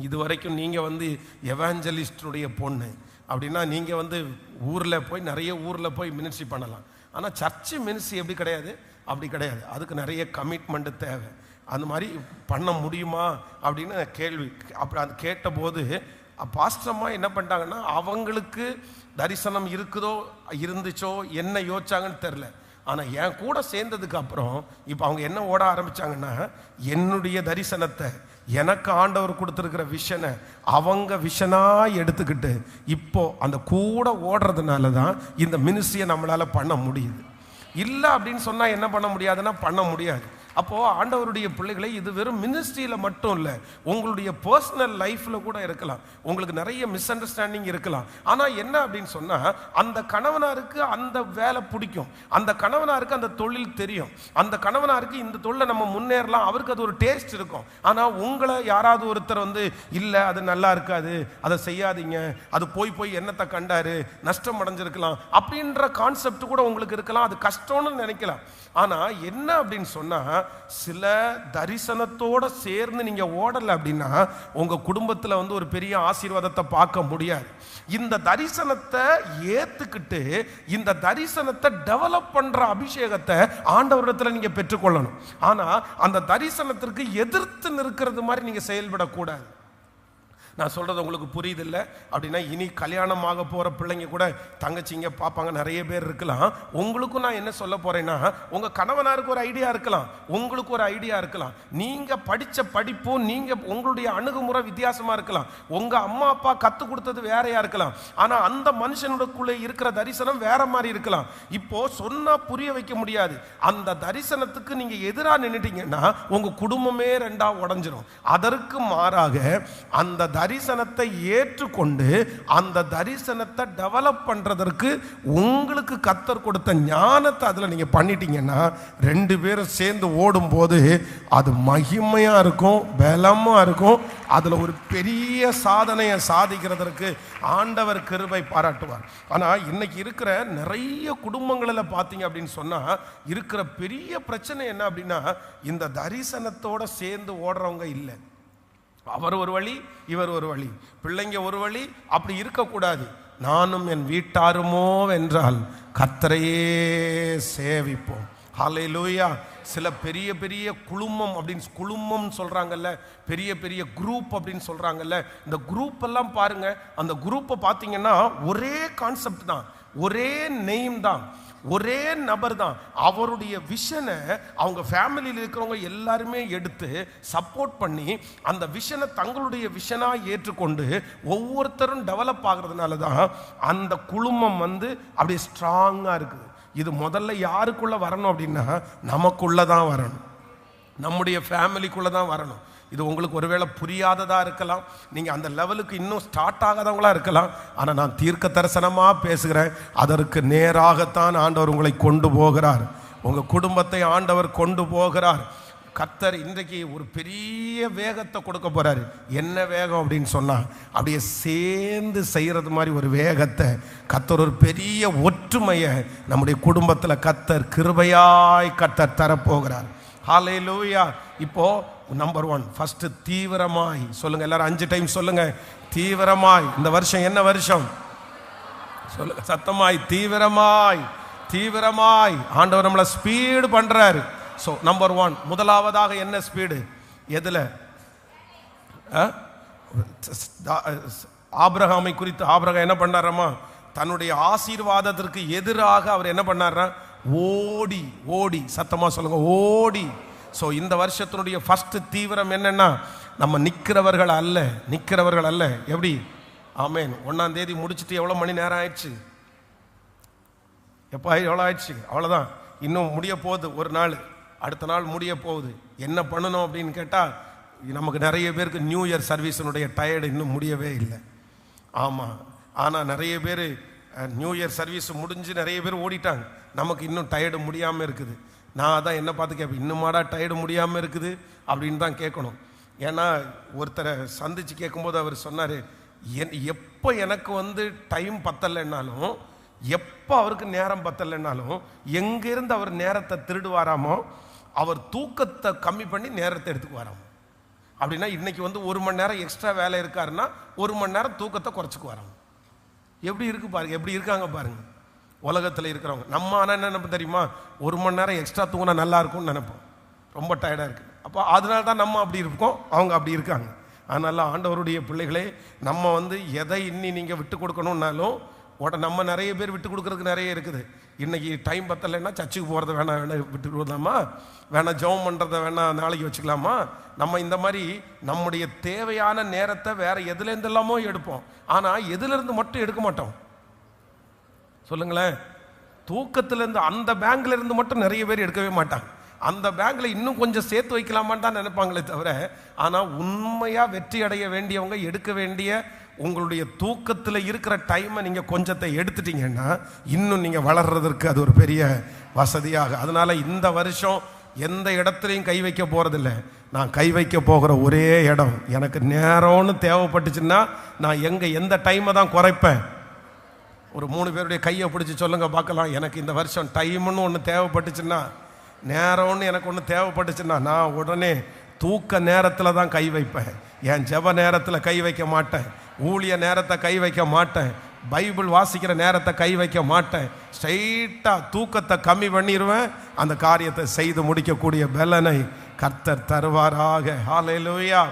இது வரைக்கும் நீங்கள் எவாஞ்சலிஸ்டுடைய பொண்ணு அப்படின்னா நீங்கள் ஊரில் போய் நிறைய ஊரில் போய் மினிஸ்ட்ரி பண்ணலாம். ஆனால் சர்ச்சு மினிஸ்ட்ரி எப்படி கிடையாது, அப்படி கிடையாது. அதுக்கு நிறைய கமிட்மெண்ட்டு தேவை. அந்த மாதிரி பண்ண முடியுமா அப்படின்னு கேள்வி. அப்படி அது கேட்டபோது பாஸ்டர்மா என்ன பண்ணிட்டாங்கன்னா, அவங்களுக்கு தரிசனம் இருந்துச்சோ என்ன யோசிச்சாங்கன்னு தெரில. ஆனால் என் கூட சேர்ந்ததுக்கு அப்புறம் இப்போ அவங்க என்ன ஓட ஆரம்பித்தாங்கன்னா, என்னுடைய தரிசனத்தை, எனக்கு ஆண்டவர் கொடுத்துருக்கிற விஷனை அவங்க விஷனாக எடுத்துக்கிட்டு இப்போ அந்த கூட ஓடுறதுனால தான் இந்த மினிஸ்ட்ரியை நம்மளால் பண்ண முடியுது. இல்லை அப்படின்னு சொன்னால் என்ன பண்ண முடியாதுன்னா பண்ண முடியாது. அப்போது ஆண்டவருடைய பிள்ளைகளை, இது வெறும் மினிஸ்ட்ரியில் மட்டும் இல்லை, உங்களுடைய பர்சனல் லைஃப்பில் கூட இருக்கலாம். உங்களுக்கு நிறைய மிஸ் அண்டர்ஸ்டாண்டிங் இருக்கலாம். ஆனால் என்ன அப்படின்னு சொன்னால், அந்த கணவனாருக்கு அந்த வேலை பிடிக்கும், அந்த கணவனாருக்கு அந்த தொழில் தெரியும், அந்த கணவனாருக்கு இந்த தொழிலை நம்ம முன்னேறலாம், அவருக்கு அது ஒரு டேஸ்ட் இருக்கும். ஆனால் உங்களை யாராவது ஒருத்தர் இல்லை அது நல்லா இருக்காது, அதை செய்யாதீங்க, அது போய் என்னத்தை கண்டாரு, நஷ்டம் அடைஞ்சிருக்கலாம் அப்படின்ற கான்செப்ட் கூட உங்களுக்கு இருக்கலாம். அது கஷ்டம்னு நினைக்கலாம். ஆனால் என்ன அப்படின்னு சொன்னால், சில தரிசனத்தோட சேர்ந்து நீங்க ஓடலை அப்படின்னா உங்க குடும்பத்தில் ஒரு பெரிய ஆசீர்வாதத்தை பார்க்க முடியாது. இந்த தரிசனத்தை ஏத்துக்கிட்டு இந்த தரிசனத்தை டெவலப் பண்ற அபிஷேகத்தை ஆண்டவரிடத்துல நீங்க பெற்றுக்கொள்ளணும். ஆனா அந்த தரிசனத்திற்கு எதிர்த்து நிற்கிறது மாதிரி நீங்க செயல்படக்கூடாது. நான் சொல்கிறது உங்களுக்கு புரியுது இல்லை அப்படின்னா, இனி கல்யாணமாக போகிற பிள்ளைங்க கூட தங்கச்சிங்க பார்ப்பாங்க, நிறைய பேர் இருக்கலாம். உங்களுக்கும் நான் என்ன சொல்ல போகிறேன்னா, உங்கள் கணவனாருக்கு ஒரு ஐடியா இருக்கலாம், உங்களுக்கு ஒரு ஐடியா இருக்கலாம், நீங்கள் படித்த படிப்பும் நீங்கள் உங்களுடைய அணுகுமுறை வித்தியாசமாக இருக்கலாம், உங்கள் அம்மா அப்பா கற்றுக் கொடுத்தது வேறையாக இருக்கலாம். ஆனால் அந்த மனுஷனுக்குள்ளே இருக்கிற தரிசனம் வேற மாதிரி இருக்கலாம். இப்போது சொன்னால் புரிய வைக்க முடியாது. அந்த தரிசனத்துக்கு நீங்கள் எதிராக நின்றுட்டீங்கன்னா உங்கள் குடும்பமே ரெண்டாக உடஞ்சிரும். அதற்கு மாறாக அந்த தரிசனத்தை ஏற்றுக்கொண்டு அந்த தரிசனத்தை டெவலப் பண்றதற்கு உங்களுக்கு கர்த்தர் கொடுத்த ஞானத்தை அதுல நீங்க பண்ணிட்டீங்கன்னா, 2 பேரும் சேர்ந்து ஓடும் போது அது மகிமையா இருக்கும், பலமா இருக்கும். அதுல ஒரு பெரிய சாதனையை சாதிக்கிறதற்கு ஆண்டவர் கிருபை பாராட்டுவார். ஆனா இன்னைக்கு இருக்கிற நிறைய குடும்பங்களில் பார்த்தீங்க அப்படின்னு சொன்னா, இருக்கிற பெரிய பிரச்சனை என்ன அப்படின்னா, இந்த தரிசனத்தோட சேர்ந்து ஓடுறவங்க இல்லை. அவர் ஒரு வழி, இவர் ஒரு வழி, பிள்ளைங்க ஒரு வழி. அப்படி இருக்கக்கூடாது. நானும் என் வீட்டாருமோ என்றால் கர்த்தரையே சேவிப்போம். ஹல்லேலூயா. சில பெரிய பெரிய குழுமம் சொல்றாங்கல்ல, பெரிய பெரிய குரூப் அப்படின்னு சொல்றாங்கல்ல, இந்த குரூப் எல்லாம் பாருங்க, அந்த குரூப்பை பார்த்தீங்கன்னா ஒரே கான்செப்ட் தான், ஒரே நெய்ம் தான், ஒரே நபர் தான். அவருடைய விஷனை அவங்க ஃபேமிலியில் இருக்கிறவங்க எல்லாருமே எடுத்து சப்போர்ட் பண்ணி அந்த விஷனை தங்களுடைய விஷனா ஏற்றுக்கொண்டு ஒவ்வொருத்தரும் டெவலப் ஆகிறதுனால தான் அந்த குழுமம் அப்படியே ஸ்ட்ராங்காக இருக்குது. இது முதல்ல யாருக்குள்ள வரணும் அப்படின்னா, நமக்குள்ள தான் வரணும், நம்முடைய ஃபேமிலிக்குள்ள தான் வரணும். இது உங்களுக்கு ஒருவேளை புரியாததாக இருக்கலாம், நீங்கள் அந்த லெவலுக்கு இன்னும் ஸ்டார்ட் ஆகாதவங்களா இருக்கலாம். ஆனால் நான் தீர்க்க தரிசனமாக பேசுகிறேன், அதற்கு நேராகத்தான் ஆண்டவர் உங்களை கொண்டு போகிறார். உங்கள் குடும்பத்தை ஆண்டவர் கொண்டு போகிறார். கர்த்தர் இன்றைக்கு ஒரு பெரிய வேகத்தை கொடுக்க போறாரு. என்ன வேகம் அப்படின்னு சொன்னா, அப்படியே சேர்ந்து செய்யறது மாதிரி ஒரு வேகத்தை கர்த்தர், ஒரு பெரிய ஒற்றுமையை நம்முடைய குடும்பத்தில் கர்த்தர் கிருபையாய் கர்த்தர் தரப்போகிறார். ஹல்லேலூயா. இப்போ நம்பர் 1 ஃபர்ஸ்ட் தீவிரமாய் சொல்லுங்க, எல்லாரும் 5 டைம் சொல்லுங்க, தீவிரமாய். இந்த வருஷம் என்ன வருஷம் சொல்லுங்க சத்தமாய், தீவிரமாய். தீவிரமாய் ஆண்டவர் நம்மளை ஸ்பீடு பண்றாரு. ஸோ நம்பர் 1, முதலாவதாக என்ன ஸ்பீடு? எதில்? ஆபிரகாமை குறித்து ஆபிரகாம் என்ன பண்ணாரம்மா, தன்னுடைய ஆசீர்வாதத்திற்கு எதிராக அவர் என்ன பண்ணாரா, ஓடி ஓடி. சத்தமாக சொல்லுங்க, ஓடி. ஸோ இந்த வருஷத்தினுடைய ஃபர்ஸ்ட் தீவிரம் என்னன்னா, நம்ம நிற்கிறவர்கள் அல்ல. எப்படி? ஆமேன். 1ஆம் தேதி முடிச்சுட்டு எவ்வளோ மணி நேரம் ஆயிடுச்சு? எப்போ எவ்வளோ ஆயிடுச்சு? அவ்வளோதான், இன்னும் முடிய போகுது. ஒரு நாள், அடுத்த நாள் முடிய போகுது. என்ன பண்ணணும் அப்படின்னு கேட்டால், நமக்கு நிறைய பேருக்கு நியூ இயர் சர்வீஸினுடைய டயர்டு இன்னும் முடியவே இல்லை. ஆமாம், ஆனால் நிறைய பேர் நியூ இயர் சர்வீஸ் முடிஞ்சு நிறைய பேர் ஓடிட்டாங்க. நமக்கு இன்னும் டயர்டு முடியாமல் இருக்குது. நான் அதான் என்ன பார்த்து கேட்பேன், இன்னுமாடா டயர்டு முடியாமல் இருக்குது அப்படின்னு தான் கேட்கணும். ஏன்னா ஒருத்தரை சந்தித்து கேட்கும்போது அவர் சொன்னார், எப்போ எனக்கு டைம் பத்தலைன்னாலும், எப்போ அவருக்கு நேரம் பத்தலைன்னாலும், எங்கேருந்து அவர் நேரத்தை திருடுவாராமோ, அவர் தூக்கத்தை கம்மி பண்ணி நேரத்தை எடுத்துக்குவாராம். அப்படின்னா இன்னைக்கு 1 மணி நேரம் எக்ஸ்ட்ரா வேலை இருக்காருன்னா 1 மணி நேரம் தூக்கத்தை குறைச்சிக்குவாராம். எப்படி இருக்கு பாருங்க, எப்படி இருக்காங்க பாருங்க உலகத்தில் இருக்கிறவங்க. நம்ம ஆனால் என்ன நினைப்போம் தெரியுமா, 1 மணி நேரம் எக்ஸ்ட்ரா தூங்கினா நல்லா இருக்கும்னு நினைப்போம். ரொம்ப டயர்டாக இருக்குது. அப்போ அதனால தான் நம்ம அப்படி இருக்கோம், அவங்க அப்படி இருக்காங்க. அதனால ஆண்டவருடைய பிள்ளைகளே, நம்ம எதை இன்னி நீங்கள் விட்டு கொடுக்கணும்னாலும் நம்ம நிறைய பேர் விட்டு கொடுக்கறதுக்கு நிறைய இருக்குது. இன்னைக்கு டைம் பத்தலைன்னா சர்ச்சுக்கு போகிறத வேணா விட்டு கொடுக்கலாமா, வேணா ஜெபம் பண்ணுறதை வேணா நாளைக்கு வச்சுக்கலாமா. நம்ம இந்த மாதிரி நம்முடைய தேவையான நேரத்தை வேற எதுலேருந்தெல்லாமோ எடுப்போம், ஆனால் எதுலேருந்து மட்டும் எடுக்க மாட்டோம். சொல்லுங்களேன், தூக்கத்திலேருந்து அந்த பேங்க்ல இருந்து மட்டும் நிறைய பேர் எடுக்கவே மாட்டாங்க. அந்த பேங்க்ல இன்னும் கொஞ்சம் சேர்த்து வைக்கலாமான்னு தான் நினைப்பாங்களே தவிர, ஆனால் உண்மையாக வெற்றி அடைய வேண்டியவங்க எடுக்க வேண்டிய உங்களுடைய தூக்கத்தில் இருக்கிற டைமை நீங்கள் கொஞ்சத்தை எடுத்துட்டீங்கன்னா இன்னும் நீங்கள் வளர்றதற்கு அது ஒரு பெரிய வசதியாக. அதனால இந்த வருஷம் எந்த இடத்துலையும் கை வைக்க போகிறதில்ல. நான் கை வைக்க போகிற ஒரே இடம், எனக்கு நேரம்னு தேவைப்பட்டுச்சுன்னா நான் எந்த டைமை தான் குறைப்பேன். ஒரு 3 பேருடைய கையை பிடிச்சி சொல்லுங்க பார்க்கலாம், எனக்கு இந்த வருஷம் டைம்னு ஒன்று தேவைப்பட்டுச்சுன்னா, நேரம்னு எனக்கு ஒன்று தேவைப்பட்டுச்சுன்னா, நான் உடனே தூக்க நேரத்தில் தான் கை வைப்பேன். என் ஜெப நேரத்தில் கை வைக்க மாட்டேன், ஊழிய நேரத்தை கை வைக்க மாட்டேன், பைபிள் வாசிக்கிற நேரத்தை கை வைக்க மாட்டேன். ஸ்ட்ரைட்டாக தூக்கத்தை கம்மி பண்ணிடுவேன். அந்த காரியத்தை செய்து முடிக்கக்கூடிய பலனை கர்த்தர் தருவாராக. ஹல்லேலூயா.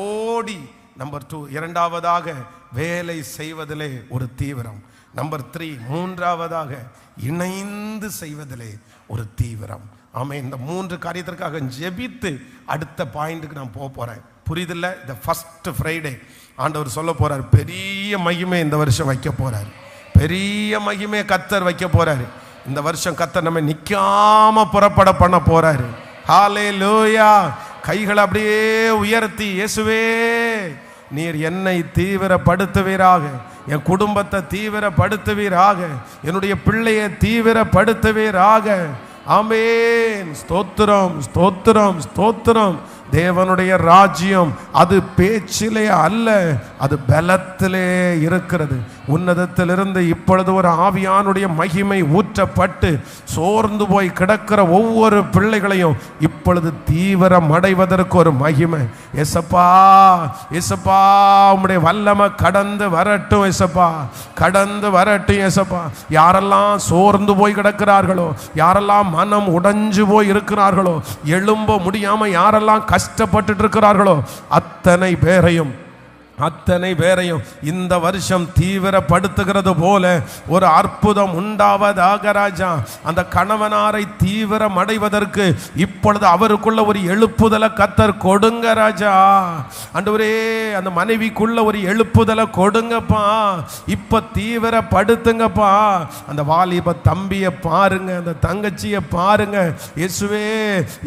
ஓடி. நம்பர் 2, இரண்டாவதாக வேலை செய்வதிலே ஒரு தீவிரம். நம்பர் 3, மூன்றாவதாக இணைந்து செய்வதிலே ஒரு தீவிரம். ஆமாம், இந்த 3 காரியத்திற்காக ஜெபித்து அடுத்த பாயிண்ட்டுக்கு நான் போகிறேன். புரியுதில்ல? இந்த ஃபர்ஸ்ட் ஃப்ரைடே ஆண்டவர் சொல்ல போறார், பெரிய மகிமை இந்த வருஷம் வைக்க போறார். பெரிய மகிமை கர்த்தர் வைக்க போறாரு. இந்த வருஷம் கர்த்தர் நம்ம நிக்காம புறப்பட பண்ண போறாரு. ஹல்லேலூயா. கைகளை அப்படியே உயர்த்தி, இயேசுவே நீர் என்னை தீவிரப்படுத்துவீராக, என் குடும்பத்தை தீவிரப்படுத்துவீராக, என்னுடைய பிள்ளையை தீவிரப்படுத்துவீராக. ஆமென். ஸ்தோத்திரம், ஸ்தோத்திரம், ஸ்தோத்திரம். தேவனுடைய ராஜ்யம் அது பேச்சிலே அல்ல, அது பலத்திலே இருக்கிறது. உன்னதத்திலிருந்து இப்பொழுது ஒரு ஆவியானுடைய மகிமை ஊற்றப்பட்டு சோர்ந்து போய் கிடக்கிற ஒவ்வொரு பிள்ளைகளையும் இப்பொழுது தீவிரம் அடைவதற்கு ஒரு மகிமை. ஏசப்பா, ஏசப்பா உம்முடைய வல்லமை கடந்து வரட்டும். ஏசப்பா கடந்து வரட்டும். ஏசப்பா யாரெல்லாம் சோர்ந்து போய் கிடக்கிறார்களோ, யாரெல்லாம் மனம் உடைஞ்சு போய் இருக்கிறார்களோ, எழும்ப முடியாம யாரெல்லாம் கஷ்டப்பட்டு இருக்கிறார்களோ, அத்தனை பேரையும் அத்தனை பேரையும் இந்த வருஷம் தீவிரப்படுத்துகிறது போல ஒரு அற்புதம் உண்டாவதாக ராஜா. அந்த கணவனாரை தீவிரம் அடைவதற்கு இப்பொழுது அவருக்குள்ள ஒரு எழுப்புதலை கர்த்தர் கொடுங்க ராஜா. ஆண்டவரே, அந்த மனைவிக்குள்ள ஒரு எழுப்புதலை கொடுங்கப்பா. இப்ப தீவிரப்படுத்துங்கப்பா. அந்த வாலிப தம்பியை பாருங்க, அந்த தங்கச்சியை பாருங்க இயேசுவே.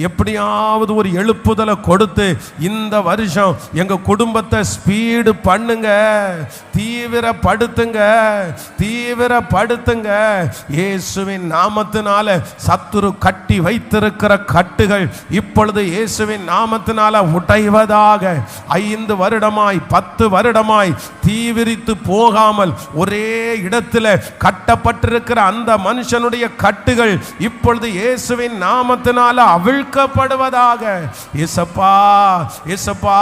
எப்படியாவது ஒரு எழுப்புதலை கொடுத்து இந்த வருஷம் எங்க குடும்பத்தை ஸ்பீடு பண்ணுங்க, தீவிரப்படுத்துங்க, தீவிரப்படுத்துங்க. இயேசுவின் நாமத்தினால சத்துரு கட்டி வைத்திருக்கிற கட்டுகள் இப்பொழுது இயேசுவின் நாமத்தினால உடைவதாக. 5 வருடமாய் 10 வருடமாய் தீவிரித்து போகாமல் ஒரே இடத்துல கட்டப்பட்டிருக்கிற அந்த மனுஷனுடைய கட்டுகள் இப்பொழுது இயேசுவின் நாமத்தினால அவிழ்க்கப்படுவதாக. இயேசப்பா, இயேசப்பா,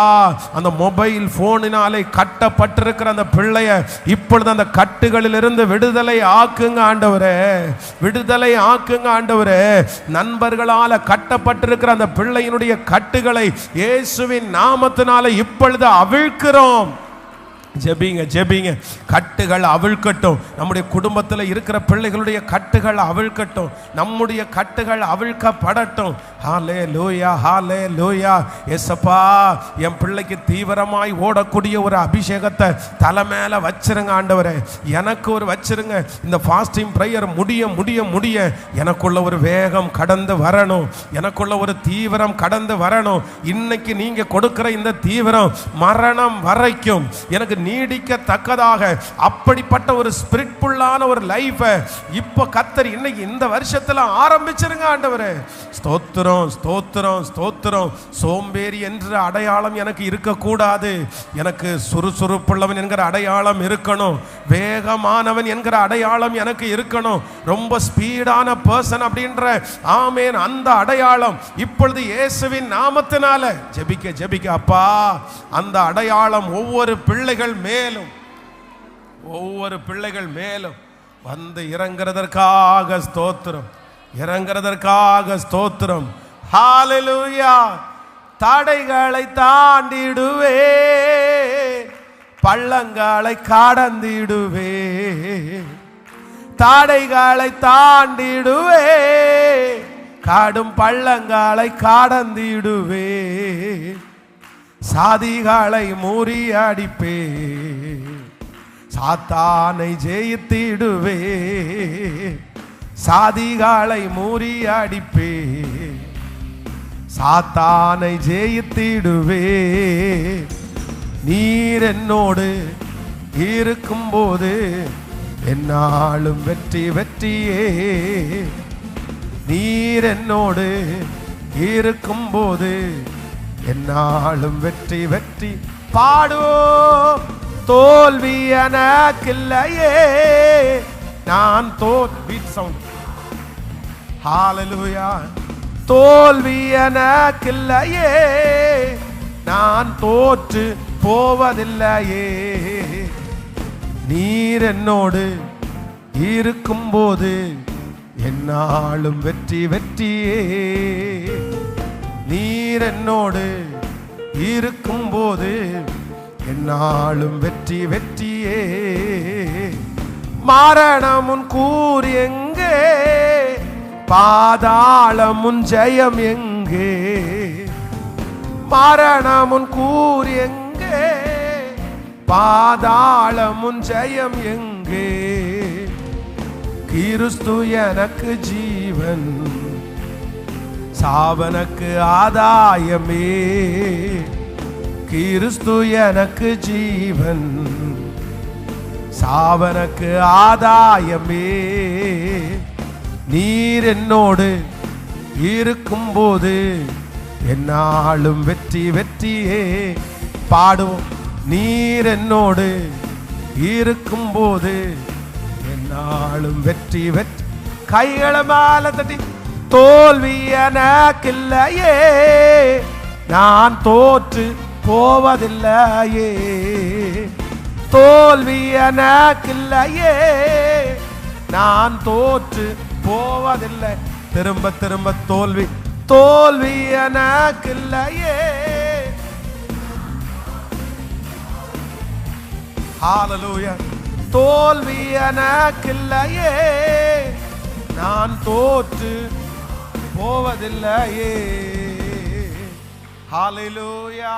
அந்த மொபைல் போனினாலே கட்டப்பட்டிருக்கிற அந்த பிள்ளைய இப்பொழுது அந்த கட்டுகளிலிருந்து விடுதலை ஆக்குங்க ஆண்டவரே, விடுதலை ஆக்குங்க ஆண்டவரே. நண்பர்களால கட்டப்பட்டிருக்கிற அந்த பிள்ளையினுடைய கட்டுகளை இயேசுவின் நாமத்தினால இப்பொழுது அவிழ்க்கிறோம். ஜெபிங்க, ஜெபிங்க. கட்டுகள் அவிழ்க்கட்டும். நம்முடைய குடும்பத்தில் இருக்கிற பிள்ளைகளுடைய கட்டுகள் அவிழ்க்கட்டும். நம்முடைய கட்டுகள் அவிழ்க்கப்படட்டும். ஹல்லேலூயா, ஹல்லேலூயா. ஏசப்பா, என் பிள்ளைக்கு தீவிரமாய் ஓடக்கூடிய ஒரு அபிஷேகத்தை தலை மேல வச்சிருங்க ஆண்டவரே. எனக்கு ஒரு வச்சிருங்க. இந்த ஃபாஸ்டிங் பிரேயர் முடிய முடிய முடிய எனக்குள்ள ஒரு வேகம் கடந்து வரணும், எனக்குள்ள ஒரு தீவிரம் கடந்து வரணும். இன்னைக்கு நீங்க கொடுக்கிற இந்த தீவிரம் மரணம் வரைக்கும் எனக்கு நீடிக்கத்தக்கதாக அப்படிப்பட்ட ஒரு ஸ்பிரிட்ஃபுல்லான ஒரு லைஃபை இப்போ கர்த்தர் இன்னைக்கு இந்த வருஷத்துல ஆரம்பிச்சிருங்க ஆண்டவரே. ஸ்தோத்திரம், ஸ்தோத்திரம், ஸ்தோத்திரம். சோம்பேறி என்ற அடையாளம் எனக்கு இருக்கக்கூடாது. எனக்கு சுறுசுறுப்புள்ளவன் என்கிற அடையாளம் இருக்கணும், வேகமானவன் என்கிற அடையாளம் எனக்கு இருக்கணும், ரொம்ப ஸ்பீடான பர்சன் அப்படின்ற ஆமேன் அந்த அடையாளம் இப்பொழுது இயேசுவின் நாமத்தினால ஜெபிக்க ஜெபிக்க அப்பா, அந்த அடையாளம் ஒவ்வொரு பிள்ளைகள் மேலும், ஒவ்வொரு பிள்ளைகள் மேலும் வந்து இறங்குறதற்காக ஸ்தோத்திரம், இறங்குறதற்காக ஸ்தோத்திரம். ஹல்லேலூயா. தடைகளை தாண்டிடுவே, பள்ளங்களை கடந்திடுவே, தடைகளை தாண்டிடுவே, காடும் பள்ளங்களை கடந்திடுவே, சாதிகளை முறியடிப்பே, சாத்தானை ஜெயித்திடுவே, சாதிகளை முறியடிப்பே, சாத்தானை ஜெயித்திடுவே. நீர் என்னோடு இருக்கும்போது என்னாலும் வெற்றி வெற்றியே. நீர் என்னோடு இருக்கும்போது என்னாலும் வெற்றி வெற்றி. பாடுவோம், தோல்வி எனக்கில்லையே, நான் பீட் சவுண்ட். ஹல்லேலூயா. தோல்வி எனக்கில்லையே, நான் தோற்று போவதில்லையே. நீர் என்னோடு இருக்கும்போது என்னாலும் வெற்றி வெற்றியே. நீர் என்னோடு இருக்கும்போது என்னாலும் வெற்றி வெற்றியே. மரணமுன் கூர் எங்கே, பாதாளமுன் ஜெயம் எங்கே. மரணமுன் கூர் எங்கே, பாதாளமுன் ஜெயம் எங்கே. கிறிஸ்து எனக்கு ஜீவன், சாவனுக்கு ஆதாயமே. கிறிஸ்து எனக்கு ஜீவன், சாவனுக்கு ஆதாயமே. நீர் என்னோடு இருக்கும்போது என்னாலும் வெற்றி வெற்றியே. பாடுவோம், நீர் என்னோடு இருக்கும்போது என்னாலும் வெற்றி வெற்றி. கைகளை மேல தட்டி, தோல்வி எனக்கில்லையே, நான் தோற்று போவதில்லையே. தோல்வி எனக்கில்லையே, நான் தோற்று போவதில்லை. திரும்ப திரும்ப தோல்வி, தோல்வி எனக்கில்லையே. ஹalleluya. தோல்வி எனக்கில்லையே, நான் தோற்று போவதில்லையே. ஹalleluya.